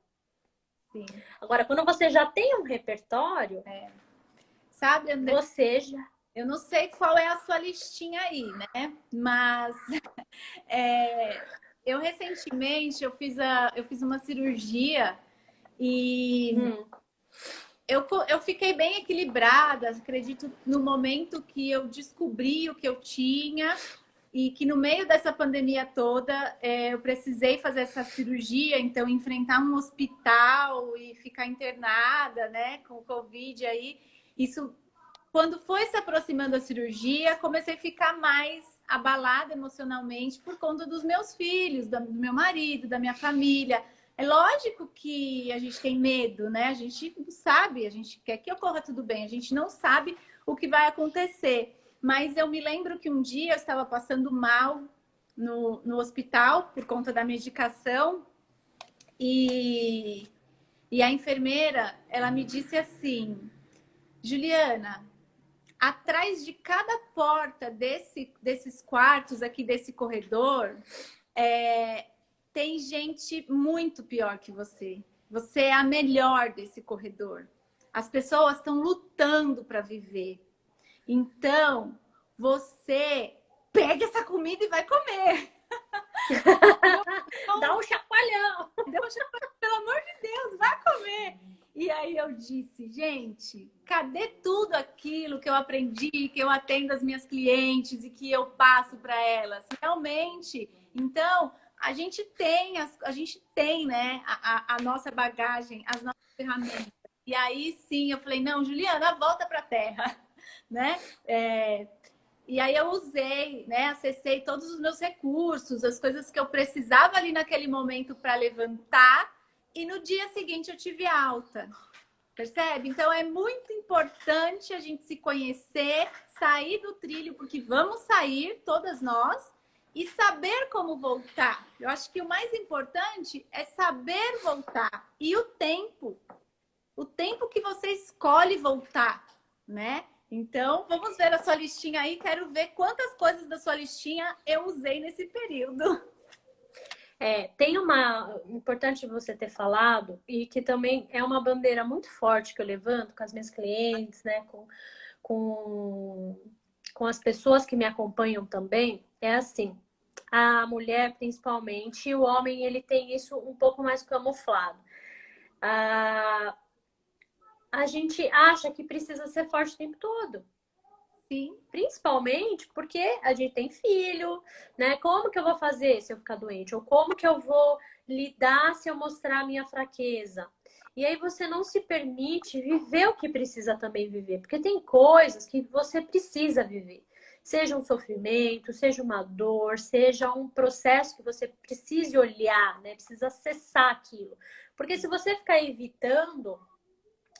Sim. Agora, quando você já tem um repertório, sabe, André? Ou seja, Eu não sei qual é a sua listinha aí, né? Mas eu recentemente eu fiz uma cirurgia e eu fiquei bem equilibrada, acredito, no momento que eu descobri o que eu tinha e que no meio dessa pandemia toda eu precisei fazer essa cirurgia, então enfrentar um hospital e ficar internada, né, com o Covid aí, isso, quando foi se aproximando da cirurgia, comecei a ficar mais abalada emocionalmente por conta dos meus filhos, do meu marido, da minha família. É lógico que a gente tem medo, né? A gente não sabe, a gente quer que ocorra tudo bem, a gente não sabe o que vai acontecer. Mas eu me lembro que um dia eu estava passando mal no hospital por conta da medicação e, e a enfermeira, ela me disse assim, Juliana, atrás de cada porta desses quartos aqui, desse corredor, tem gente muito pior que você. Você é a melhor desse corredor. As pessoas estão lutando para viver. Então, você pega essa comida e vai comer. dá um chacoalhão. Pelo amor de Deus, vai comer. E aí eu disse, gente, cadê tudo aquilo que eu aprendi, que eu atendo as minhas clientes e que eu passo para elas? Realmente, então, a gente tem, né, a nossa bagagem, as nossas ferramentas. E aí sim, eu falei, não, Juliana, volta para a terra, né? E aí eu usei, né, acessei todos os meus recursos, as coisas que eu precisava ali naquele momento para levantar, e no dia seguinte eu tive alta. Percebe? Então é muito importante a gente se conhecer, sair do trilho, porque vamos sair, todas nós, e saber como voltar. Eu acho que o mais importante é saber voltar. E o tempo que você escolhe voltar, né? Então, vamos ver a sua listinha aí. Quero ver quantas coisas da sua listinha eu usei nesse período. Tem uma importante você ter falado, e que também é uma bandeira muito forte que eu levanto com as minhas clientes, né? Com, com as pessoas que me acompanham também, é assim, a mulher principalmente, e o homem ele tem isso um pouco mais camuflado. A gente acha que precisa ser forte o tempo todo. Sim. Principalmente porque a gente tem filho, né? Como que eu vou fazer se eu ficar doente? Ou como que eu vou lidar se eu mostrar a minha fraqueza? E aí você não se permite viver o que precisa também viver. Porque tem coisas que você precisa viver. Seja um sofrimento, seja uma dor, seja um processo que você precise olhar, né? Precisa acessar aquilo. Porque se você ficar evitando,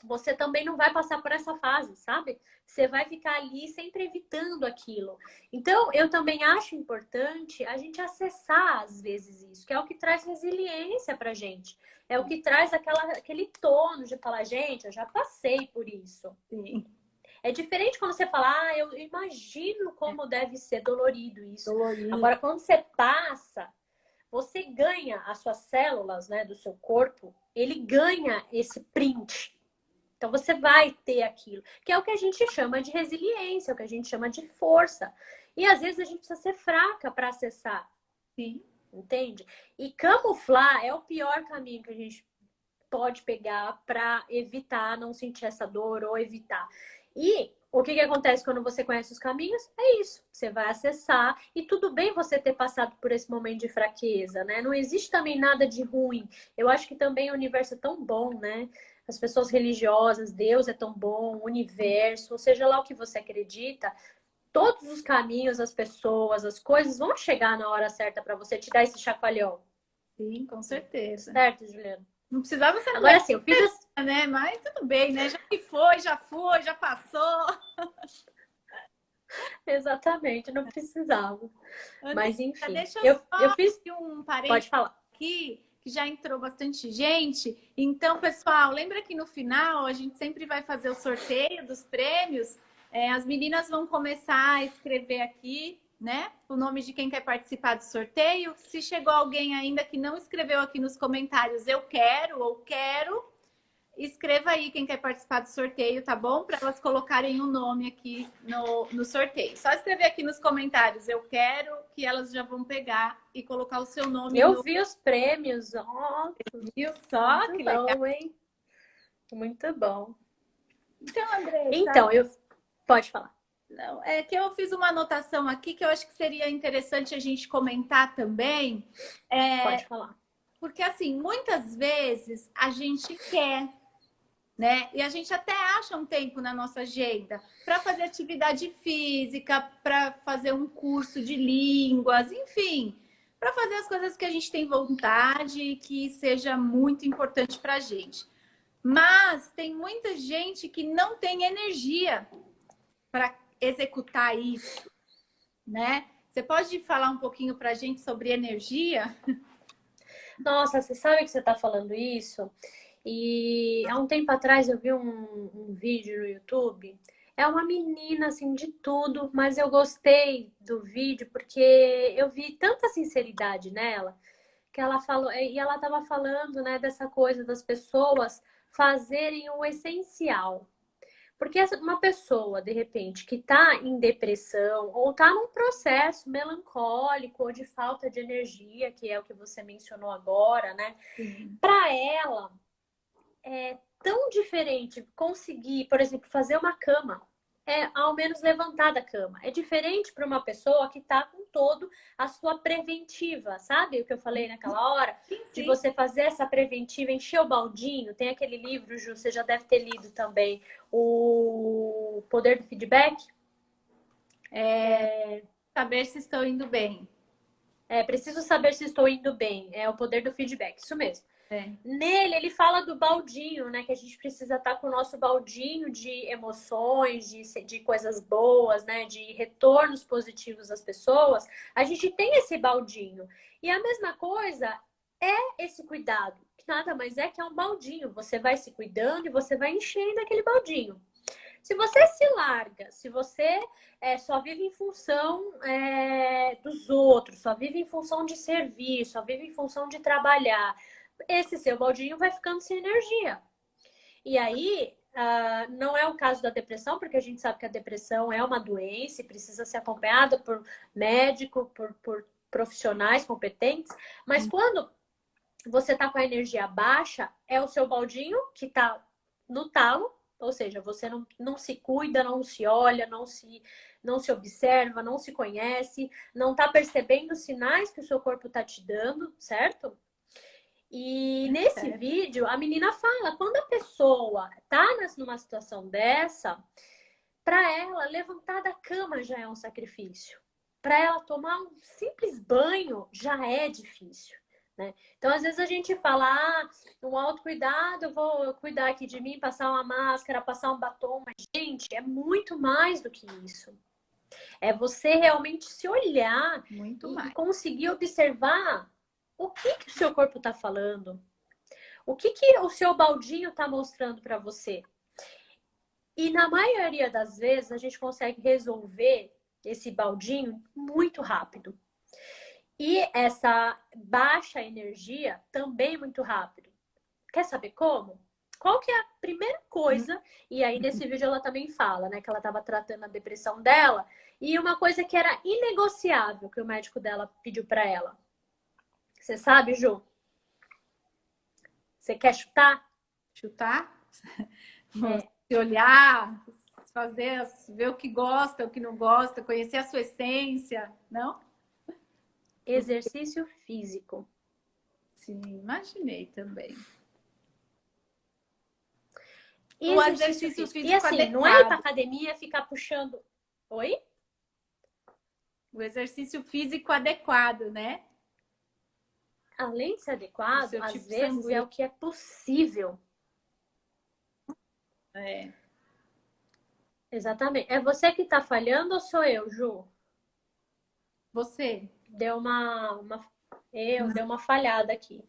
você também não vai passar por essa fase, sabe? Você vai ficar ali sempre evitando aquilo. Então, eu também acho importante a gente acessar, às vezes, isso, que é o que traz resiliência pra gente. É o que traz aquele tono de falar, gente, eu já passei por isso. Sim. É diferente quando você fala, eu imagino como deve ser dolorido isso. Dolorido. Agora, quando você passa, você ganha as suas células, né, do seu corpo, ele ganha esse print. Então, você vai ter aquilo, que é o que a gente chama de resiliência, é o que a gente chama de força. E, às vezes, a gente precisa ser fraca para acessar. Sim. Entende? E camuflar é o pior caminho que a gente pode pegar para evitar não sentir essa dor ou evitar. E o que acontece quando você conhece os caminhos? É isso. Você vai acessar e tudo bem você ter passado por esse momento de fraqueza, né? Não existe também nada de ruim. Eu acho que também o universo é tão bom, né? As pessoas religiosas, Deus é tão bom, o universo, ou seja lá o que você acredita, todos os caminhos, as pessoas, as coisas vão chegar na hora certa para você te dar esse chacoalhão. Sim, com certeza. Certo, Juliana? Não precisava ser agora sim, eu fiz assim, né? Mas tudo bem, né? Já que foi, já passou. Exatamente, não precisava. Mas enfim, Deixa eu fiz um parênteses. Pode falar. Aqui, que já entrou bastante gente. Então, pessoal, lembra que no final a gente sempre vai fazer o sorteio dos prêmios. As meninas vão começar a escrever aqui, né? O nome de quem quer participar do sorteio. Se chegou alguém ainda que não escreveu aqui nos comentários, eu quero ou quero. escreva aí quem quer participar do sorteio, tá bom? Para elas colocarem o nome aqui no sorteio. Só escrever aqui nos comentários, eu quero, que elas já vão pegar e colocar o seu nome Eu vi os prêmios, ó. Viu só? Muito Que bom, legal. hein? Muito bom. Então, Andressa, Então, pode falar. não, é que eu fiz uma anotação aqui que eu acho que seria interessante a gente comentar também. Pode falar. Porque, assim, muitas vezes a gente quer, né? E a gente até acha um tempo na nossa agenda para fazer atividade física, para fazer um curso de línguas, enfim, para fazer as coisas que a gente tem vontade e que seja muito importante para a gente. Mas tem muita gente que não tem energia para executar isso, né? Você pode falar um pouquinho para a gente sobre energia? Nossa, você sabe que você está falando isso? E há um tempo atrás eu vi um vídeo no YouTube. É uma menina, assim, de tudo, mas eu gostei do vídeo porque eu vi tanta sinceridade nela, que ela falou, e ela estava falando, né, dessa coisa das pessoas fazerem o essencial. Porque uma pessoa, de repente, que está em depressão ou está num processo melancólico ou de falta de energia, que é o que você mencionou agora, né? Para ela, é tão diferente conseguir, por exemplo, fazer uma cama, ao menos levantar da cama. É diferente para uma pessoa que está com todo a sua preventiva, sabe? O que eu falei naquela hora? Sim, De sim. você fazer essa preventiva, encher o baldinho. Tem aquele livro, Ju, você já deve ter lido também, O Poder do Feedback. Saber se estou indo bem. Preciso saber se estou indo bem. É o poder do feedback, isso mesmo. É. Nele, ele fala do baldinho, né? Que a gente precisa estar com o nosso baldinho de emoções, de coisas boas, né? De retornos positivos às pessoas. A gente tem esse baldinho. E a mesma coisa é esse cuidado, que nada mais é que é um baldinho. Você vai se cuidando e você vai enchendo aquele baldinho. Se você se larga, se você só vive em função dos outros, só vive em função de servir, só vive em função de trabalhar, esse seu baldinho vai ficando sem energia. E aí, não é o caso da depressão, porque a gente sabe que a depressão é uma doença e precisa ser acompanhada por médico, por profissionais competentes. Mas quando você está com a energia baixa, é o seu baldinho que está no talo, ou seja, você não se cuida, não se olha, não se observa, não se conhece, não está percebendo os sinais que o seu corpo está te dando, certo? E nesse vídeo, a menina fala, quando a pessoa tá numa situação dessa, para ela, levantar da cama já é um sacrifício. Para ela tomar um simples banho já é difícil, né? Então, às vezes a gente fala, um autocuidado, eu vou cuidar aqui de mim, passar uma máscara, passar um batom. Mas, gente, é muito mais do que isso. É você realmente se olhar e conseguir observar o que o seu corpo está falando? O que o seu baldinho está mostrando para você? E na maioria das vezes a gente consegue resolver esse baldinho muito rápido. E essa baixa energia também muito rápido. Quer saber como? Qual que é a primeira coisa? E aí nesse vídeo ela também fala, né, que ela estava tratando a depressão dela e uma coisa que era inegociável que o médico dela pediu para ela. Você sabe, Ju? Você quer chutar? Chutar? Se olhar, ver o que gosta, o que não gosta, conhecer a sua essência, não? Exercício físico. Sim, imaginei também. O exercício físico e assim, adequado. Não é ir pra academia ficar puxando... Oi? O exercício físico adequado, né? Além de ser adequado, às vezes é o que é possível. Exatamente. É você que tá falhando ou sou eu, Ju? Você. Deu uma falhada aqui.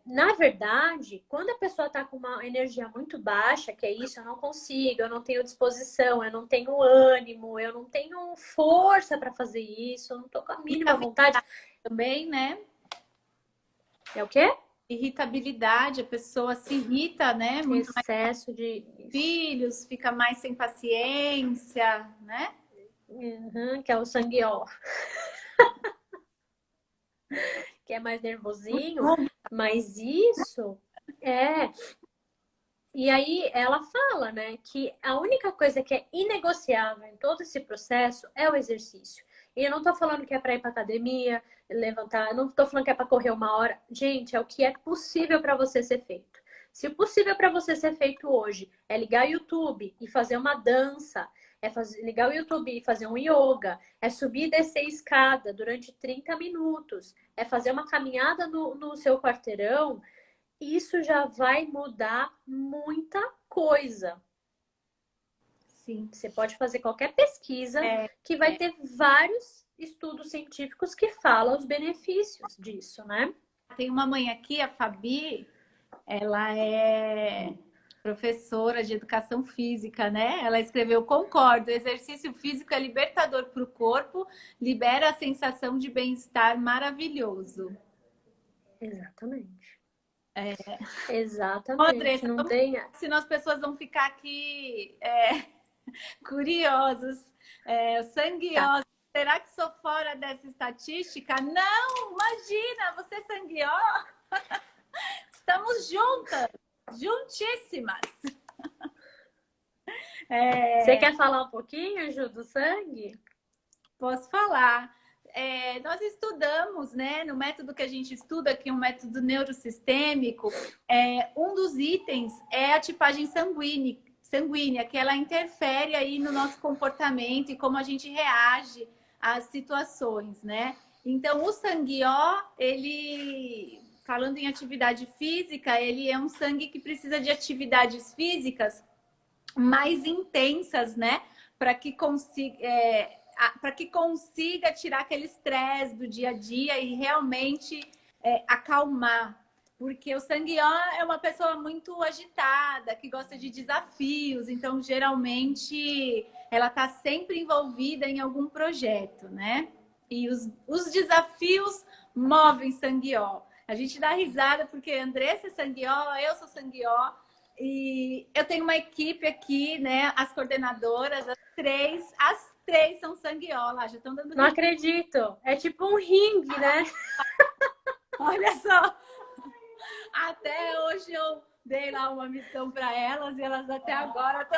Na verdade, quando a pessoa tá com uma energia muito baixa, que é isso, eu não consigo, eu não tenho disposição, eu não tenho ânimo, eu não tenho força para fazer isso, eu não tô com a mínima vontade. Também, né? É o quê? irritabilidade, a pessoa se irrita, né? Muito mais Excesso de... com filhos, fica mais sem paciência, né? Uhum, que é o sangueó, que é mais nervosinho, mas isso é. E aí ela fala, né, que a única coisa que é inegociável em todo esse processo é o exercício. E eu não tô falando que é para ir para academia, levantar, eu não tô falando que é para correr 1 hora. Gente, é o que é possível para você ser feito. Se o possível para você ser feito hoje é ligar o YouTube e fazer uma dança, ligar o YouTube e fazer um yoga, é subir e descer escada durante 30 minutos, é fazer uma caminhada no seu quarteirão, isso já vai mudar muita coisa. Sim. Você pode fazer qualquer pesquisa que vai ter vários estudos científicos que falam os benefícios disso, né? Tem uma mãe aqui, a Fabi, ela é professora de educação física, né? Ela escreveu: concordo, exercício físico é libertador para o corpo, libera a sensação de bem-estar maravilhoso. Exatamente. Ô, Exatamente. Andressa, Não tem. senão as pessoas vão ficar aqui curiosos, Tá. sanguiosos. Será que sou fora dessa estatística? Não, imagina, você é sanguiosa. Estamos juntas, juntíssimas. Você quer falar um pouquinho, Ju, do sangue? Posso falar. Nós estudamos, né, no método que a gente estuda, que é um método neurosistêmico, um dos itens é a tipagem sanguínea, que ela interfere aí no nosso comportamento e como a gente reage às situações, né? Então, o sangueó, ele, falando em atividade física, ele é um sangue que precisa de atividades físicas mais intensas, né? Para que consiga tirar aquele estresse do dia a dia e realmente acalmar. Porque o sangueó é uma pessoa muito agitada, que gosta de desafios, então geralmente ela está sempre envolvida em algum projeto, né? E os desafios movem sangueó. A gente dá risada porque Andressa é sangueó, eu sou sangueó, e eu tenho uma equipe aqui, né? As coordenadoras, as três são sangueola, já estão dando Não acredito. É tipo um ringue, né? Olha só, até hoje eu dei lá uma missão para elas e elas até agora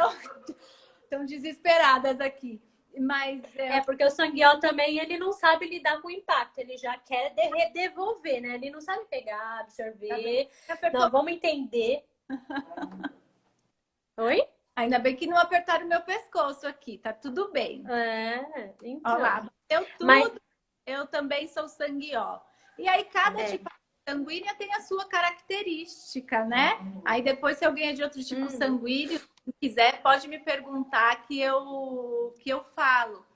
estão desesperadas aqui. Mas É porque o sangueó também, ele não sabe lidar com o impacto, ele já quer devolver, né? Ele não sabe pegar, absorver. Não, vamos entender. Oi? Ainda bem que não apertaram o meu pescoço aqui, tá tudo bem. Então. Olha lá, bateu tudo. Mas... Eu também sou sangueó. E aí, cada tipo sanguínea tem a sua característica, né? Aí depois, se alguém é de outro tipo sanguíneo, se quiser, pode me perguntar que eu falo.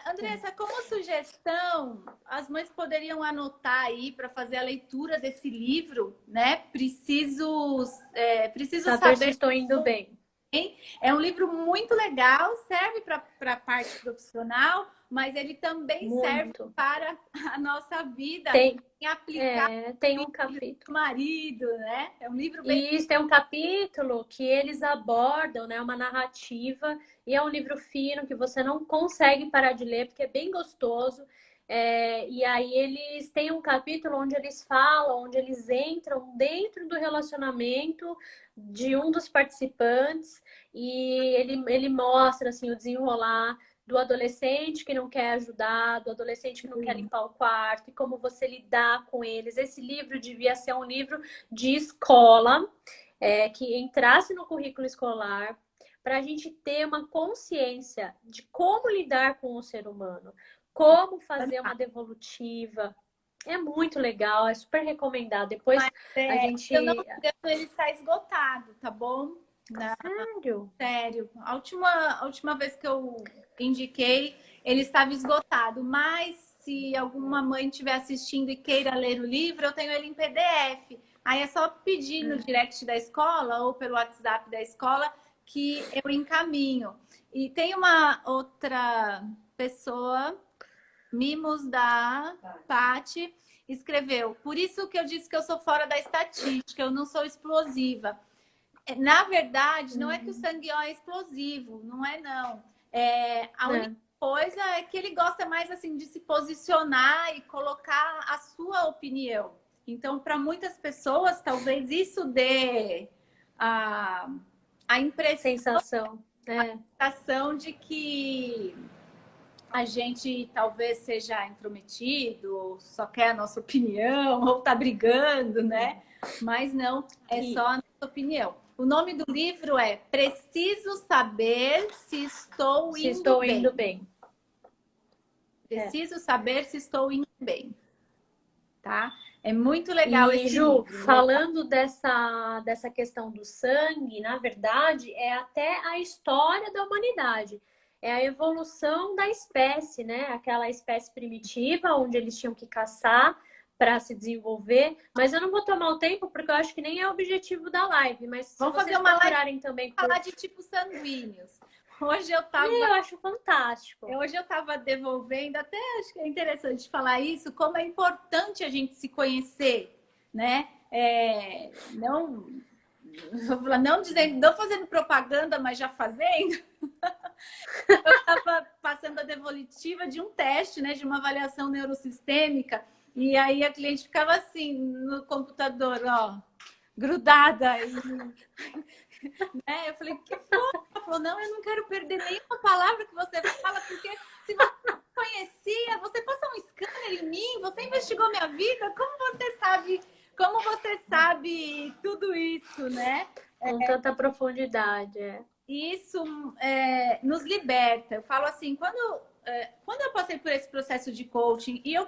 Andressa, como sugestão, as mães poderiam anotar aí para fazer a leitura desse livro, né? Preciso saber se estou indo bem. É um livro muito legal, serve para a parte profissional, mas ele também serve para a nossa vida em aplicar tem um capítulo do marido, né? É um livro bem... Isso, tem um capítulo que eles abordam, né, uma narrativa, e é um livro fino que você não consegue parar de ler, porque é bem gostoso. E aí eles têm um capítulo onde eles falam, onde eles entram dentro do relacionamento de um dos participantes, e ele mostra assim, o desenrolar do adolescente que não quer ajudar, do adolescente que não quer limpar o quarto, e como você lidar com eles. Esse livro devia ser um livro de escola, que entrasse no currículo escolar, para a gente ter uma consciência de como lidar com o ser humano, como fazer uma devolutiva. É muito legal, é super recomendado. Depois a gente... Eu não me engano, ele está esgotado, tá bom? Sério? Sério. A última vez que eu indiquei, ele estava esgotado. Mas se alguma mãe estiver assistindo e queira ler o livro, eu tenho ele em PDF. Aí é só pedir no direct da escola ou pelo WhatsApp da escola que eu encaminho. E tem uma outra pessoa, Mimos da Pati, escreveu: por isso que eu disse que eu sou fora da estatística, eu não sou explosiva. Na verdade, não é que o sangue O é explosivo, não é não. A única coisa é que ele gosta mais assim de se posicionar e colocar a sua opinião. Então, para muitas pessoas, talvez isso dê a Sensação. sensação de que a gente talvez seja intrometido, ou só quer a nossa opinião, ou tá brigando, né? Mas não, é só a nossa opinião. O nome do livro é Preciso Saber Se Estou Indo Bem. Preciso saber se estou indo bem. Tá? É muito legal esse Ju, livro. Falando dessa questão do sangue, na verdade, é até a história da humanidade. É a evolução da espécie, né? Aquela espécie primitiva, onde eles tinham que caçar para se desenvolver. Mas eu não vou tomar o tempo, porque eu acho que nem é o objetivo da live. Mas se vamos vocês fazer uma procurarem live também falar de tipos sanguíneos. Hoje eu tava... Eu acho fantástico. Hoje eu estava devolvendo, até acho que é interessante falar isso, como é importante a gente se conhecer, né? Não dizendo, não fazendo propaganda, mas já fazendo. Eu estava passando a devolutiva de um teste, né? De uma avaliação neurosistêmica, e aí a cliente ficava assim no computador, ó, grudada aí. Eu falei, que foi? Ela falou, não, eu não quero perder nenhuma palavra que você fala, porque se você não conhecia, você passou um scanner em mim, você investigou minha vida, como você sabe tudo isso, né? Com tanta profundidade, Isso nos liberta. Eu falo assim, quando eu passei por esse processo de coaching e eu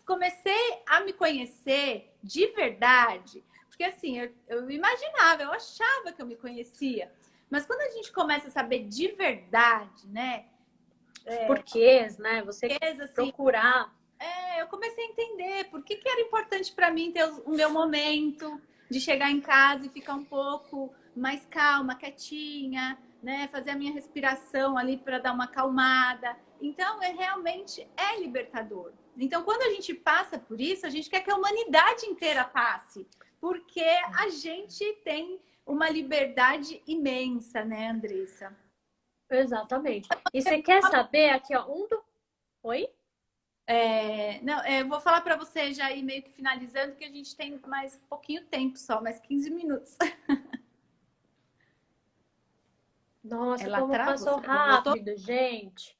comecei a me conhecer de verdade, porque assim, eu imaginava, eu achava que eu me conhecia, mas quando a gente começa a saber de verdade, né? Porquês, né? Você assim, procurar. Eu comecei a entender por que era importante para mim ter o meu momento de chegar em casa e ficar um pouco mais calma, quietinha, né? Fazer a minha respiração ali para dar uma acalmada. Então, realmente é libertador. Então, quando a gente passa por isso, a gente quer que a humanidade inteira passe, porque a gente tem uma liberdade imensa, né, Andressa? Exatamente. E você quer saber aqui, ó, Oi? Não, eu vou falar para você já ir meio que finalizando, que a gente tem mais pouquinho tempo só, mais 15 minutos. Nossa, Ela como travou, passou você voltou? rápido, gente.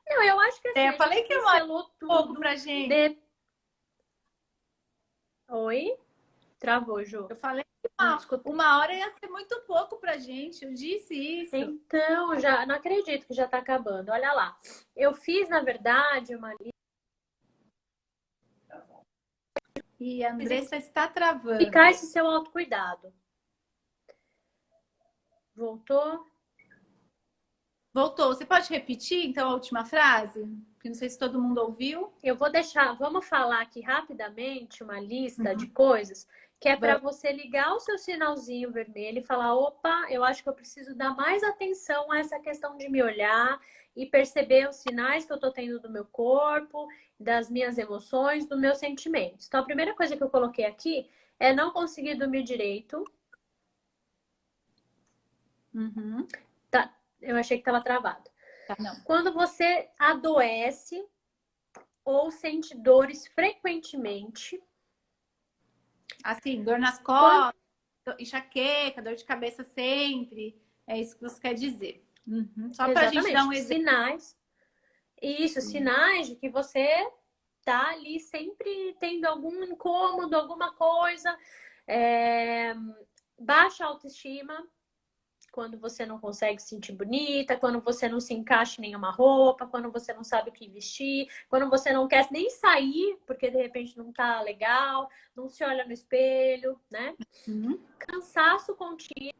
Não, eu acho que assim, Eu a falei gente que eu olho pincelou pouco tudo. pra gente. Oi? Travou, Ju. Eu falei que uma hora ia ser muito pouco pra gente. Eu disse isso. Então, já não acredito que já tá acabando. Olha lá. Eu fiz, na verdade, uma lista. E a Andressa está travando. Ficar esse seu autocuidado. Voltou? Voltou. Você pode repetir, então, a última frase? Porque não sei se todo mundo ouviu. Eu vou deixar, vamos falar aqui rapidamente uma lista de coisas que é para você ligar o seu sinalzinho vermelho e falar: opa, eu acho que eu preciso dar mais atenção a essa questão de me olhar e perceber os sinais que eu tô tendo do meu corpo, das minhas emoções, dos meus sentimentos. Então, a primeira coisa que eu coloquei aqui é não conseguir dormir direito. Tá, eu achei que estava travado. Tá, não. Quando você adoece ou sente dores frequentemente. Assim, dor nas costas, enxaqueca, dor de cabeça sempre. É isso que você quer dizer. Só para a gente dar um exemplo. Sinais. Isso, sinais de que você tá ali sempre tendo algum incômodo, alguma coisa. Baixa autoestima. Quando você não consegue se sentir bonita, quando você não se encaixa em nenhuma roupa, quando você não sabe o que vestir, quando você não quer nem sair, porque de repente não tá legal, não se olha no espelho, né? Cansaço contínuo,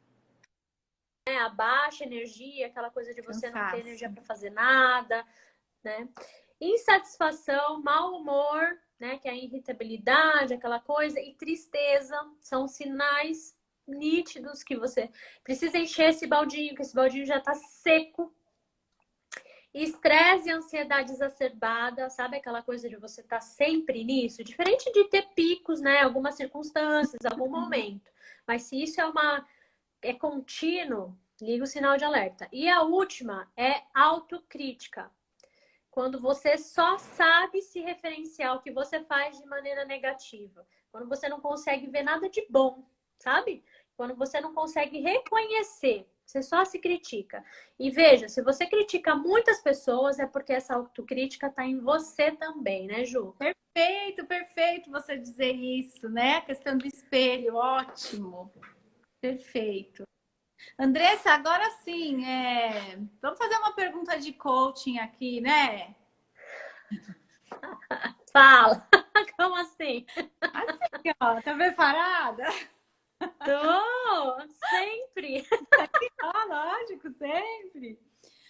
né? A baixa energia, aquela coisa de você não ter energia para fazer nada, né? Insatisfação, mau humor, né? Que é a irritabilidade, aquela coisa, e tristeza, são sinais nítidos que você precisa encher esse baldinho, que esse baldinho já tá seco. Estresse e ansiedade exacerbada, sabe aquela coisa de você estar sempre nisso? Diferente de ter picos, né? Algumas circunstâncias, algum momento. Mas se isso é contínuo, liga o sinal de alerta. E a última é autocrítica. Quando você só sabe se referenciar o que você faz de maneira negativa. Quando você não consegue ver nada de bom, sabe? Quando você não consegue reconhecer, você só se critica. E veja, se você critica muitas pessoas, é porque essa autocrítica está em você também, né, Ju? Perfeito, perfeito você dizer isso, né? A questão do espelho, ótimo. Perfeito. Andressa, agora sim, vamos fazer uma pergunta de coaching aqui, né? Fala! Como assim? Assim, ó, tá preparada? Tô! Sempre! Ah, lógico, sempre.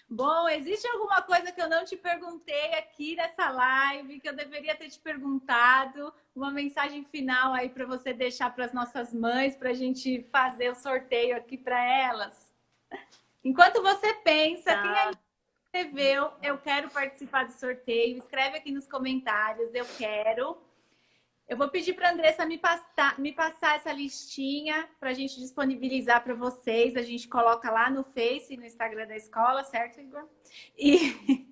Bom, existe alguma coisa que eu não te perguntei aqui nessa live, que eu deveria ter te perguntado? Uma mensagem final aí para você deixar para as nossas mães, para a gente fazer o sorteio aqui para elas? Enquanto você pensa, quem aí escreveu, eu quero participar do sorteio, escreve aqui nos comentários, eu quero. Eu vou pedir para a Andressa me passar essa listinha para a gente disponibilizar para vocês. A gente coloca lá no Face e no Instagram da escola, certo, Igor? E,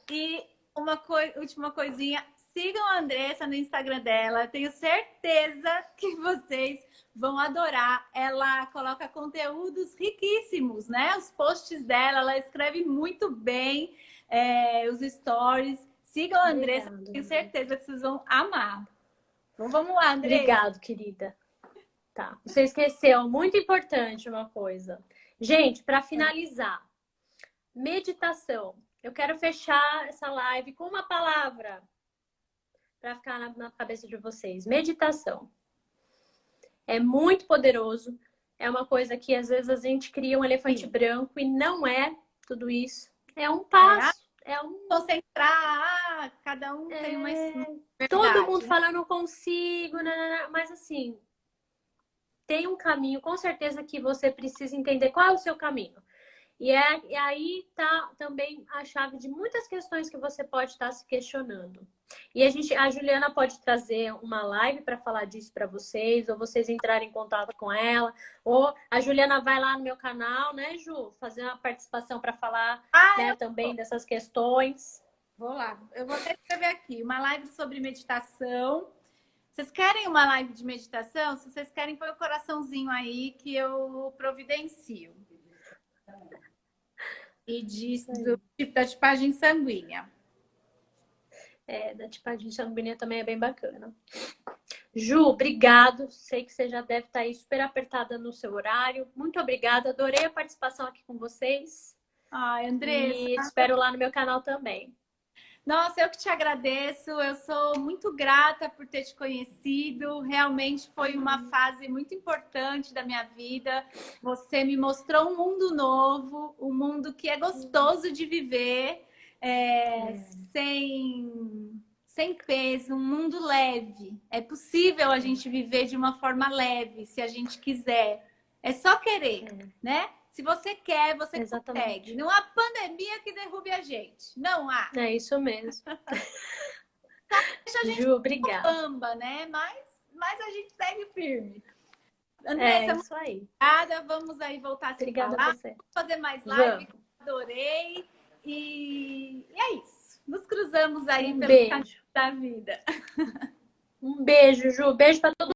e uma última coisinha. Sigam a Andressa no Instagram dela. Tenho certeza que vocês vão adorar. Ela coloca conteúdos riquíssimos, né? Os posts dela, ela escreve muito bem os stories. Sigam a Andressa, tenho certeza que vocês vão amar. Então, vamos lá, Andressa. Obrigado, querida. Tá. Você esqueceu, muito importante uma coisa. Gente, para finalizar, meditação. Eu quero fechar essa live com uma palavra para ficar na cabeça de vocês. Meditação. É muito poderoso. É uma coisa que às vezes a gente cria um elefante branco e não é tudo isso. É um passo. É um concentrar, cada um tem uma verdade. Todo mundo fala, não consigo, mas assim, tem um caminho, com certeza que você precisa entender qual é o seu caminho. E aí tá também a chave de muitas questões que você pode estar se questionando. E a Juliana pode trazer uma live para falar disso para vocês, ou vocês entrarem em contato com ela, ou a Juliana vai lá no meu canal, né, Ju, fazer uma participação para falar também dessas questões. Vou lá, eu vou até escrever aqui, uma live sobre meditação. Vocês querem uma live de meditação? Se vocês querem, põe o coraçãozinho aí que eu providencio. E diz do tipo da tipagem sanguínea. Da tipagem sanguínea também é bem bacana. Ju, obrigado. Sei que você já deve estar aí super apertada no seu horário. Muito obrigada. Adorei a participação aqui com vocês. Ai, Andressa. E te espero lá no meu canal também. Nossa, eu que te agradeço. Eu sou muito grata por ter te conhecido. Realmente foi uma fase muito importante da minha vida. Você me mostrou um mundo novo, um mundo que é gostoso de viver, sem peso, um mundo leve. É possível a gente viver de uma forma leve, se a gente quiser. É só querer, né? Se você quer, você consegue. Não há pandemia que derrube a gente. Não há. É isso mesmo. Deixa a gente Ju, obrigada. Bamba, né? Mas a gente segue firme. Andressa, é isso aí. Obrigada. Vamos aí voltar a se obrigada falar. A você. Vamos fazer mais live. Vamos. Adorei. E é isso. Nos cruzamos aí pelo caminho da vida. Um beijo, Ju. Beijo para todo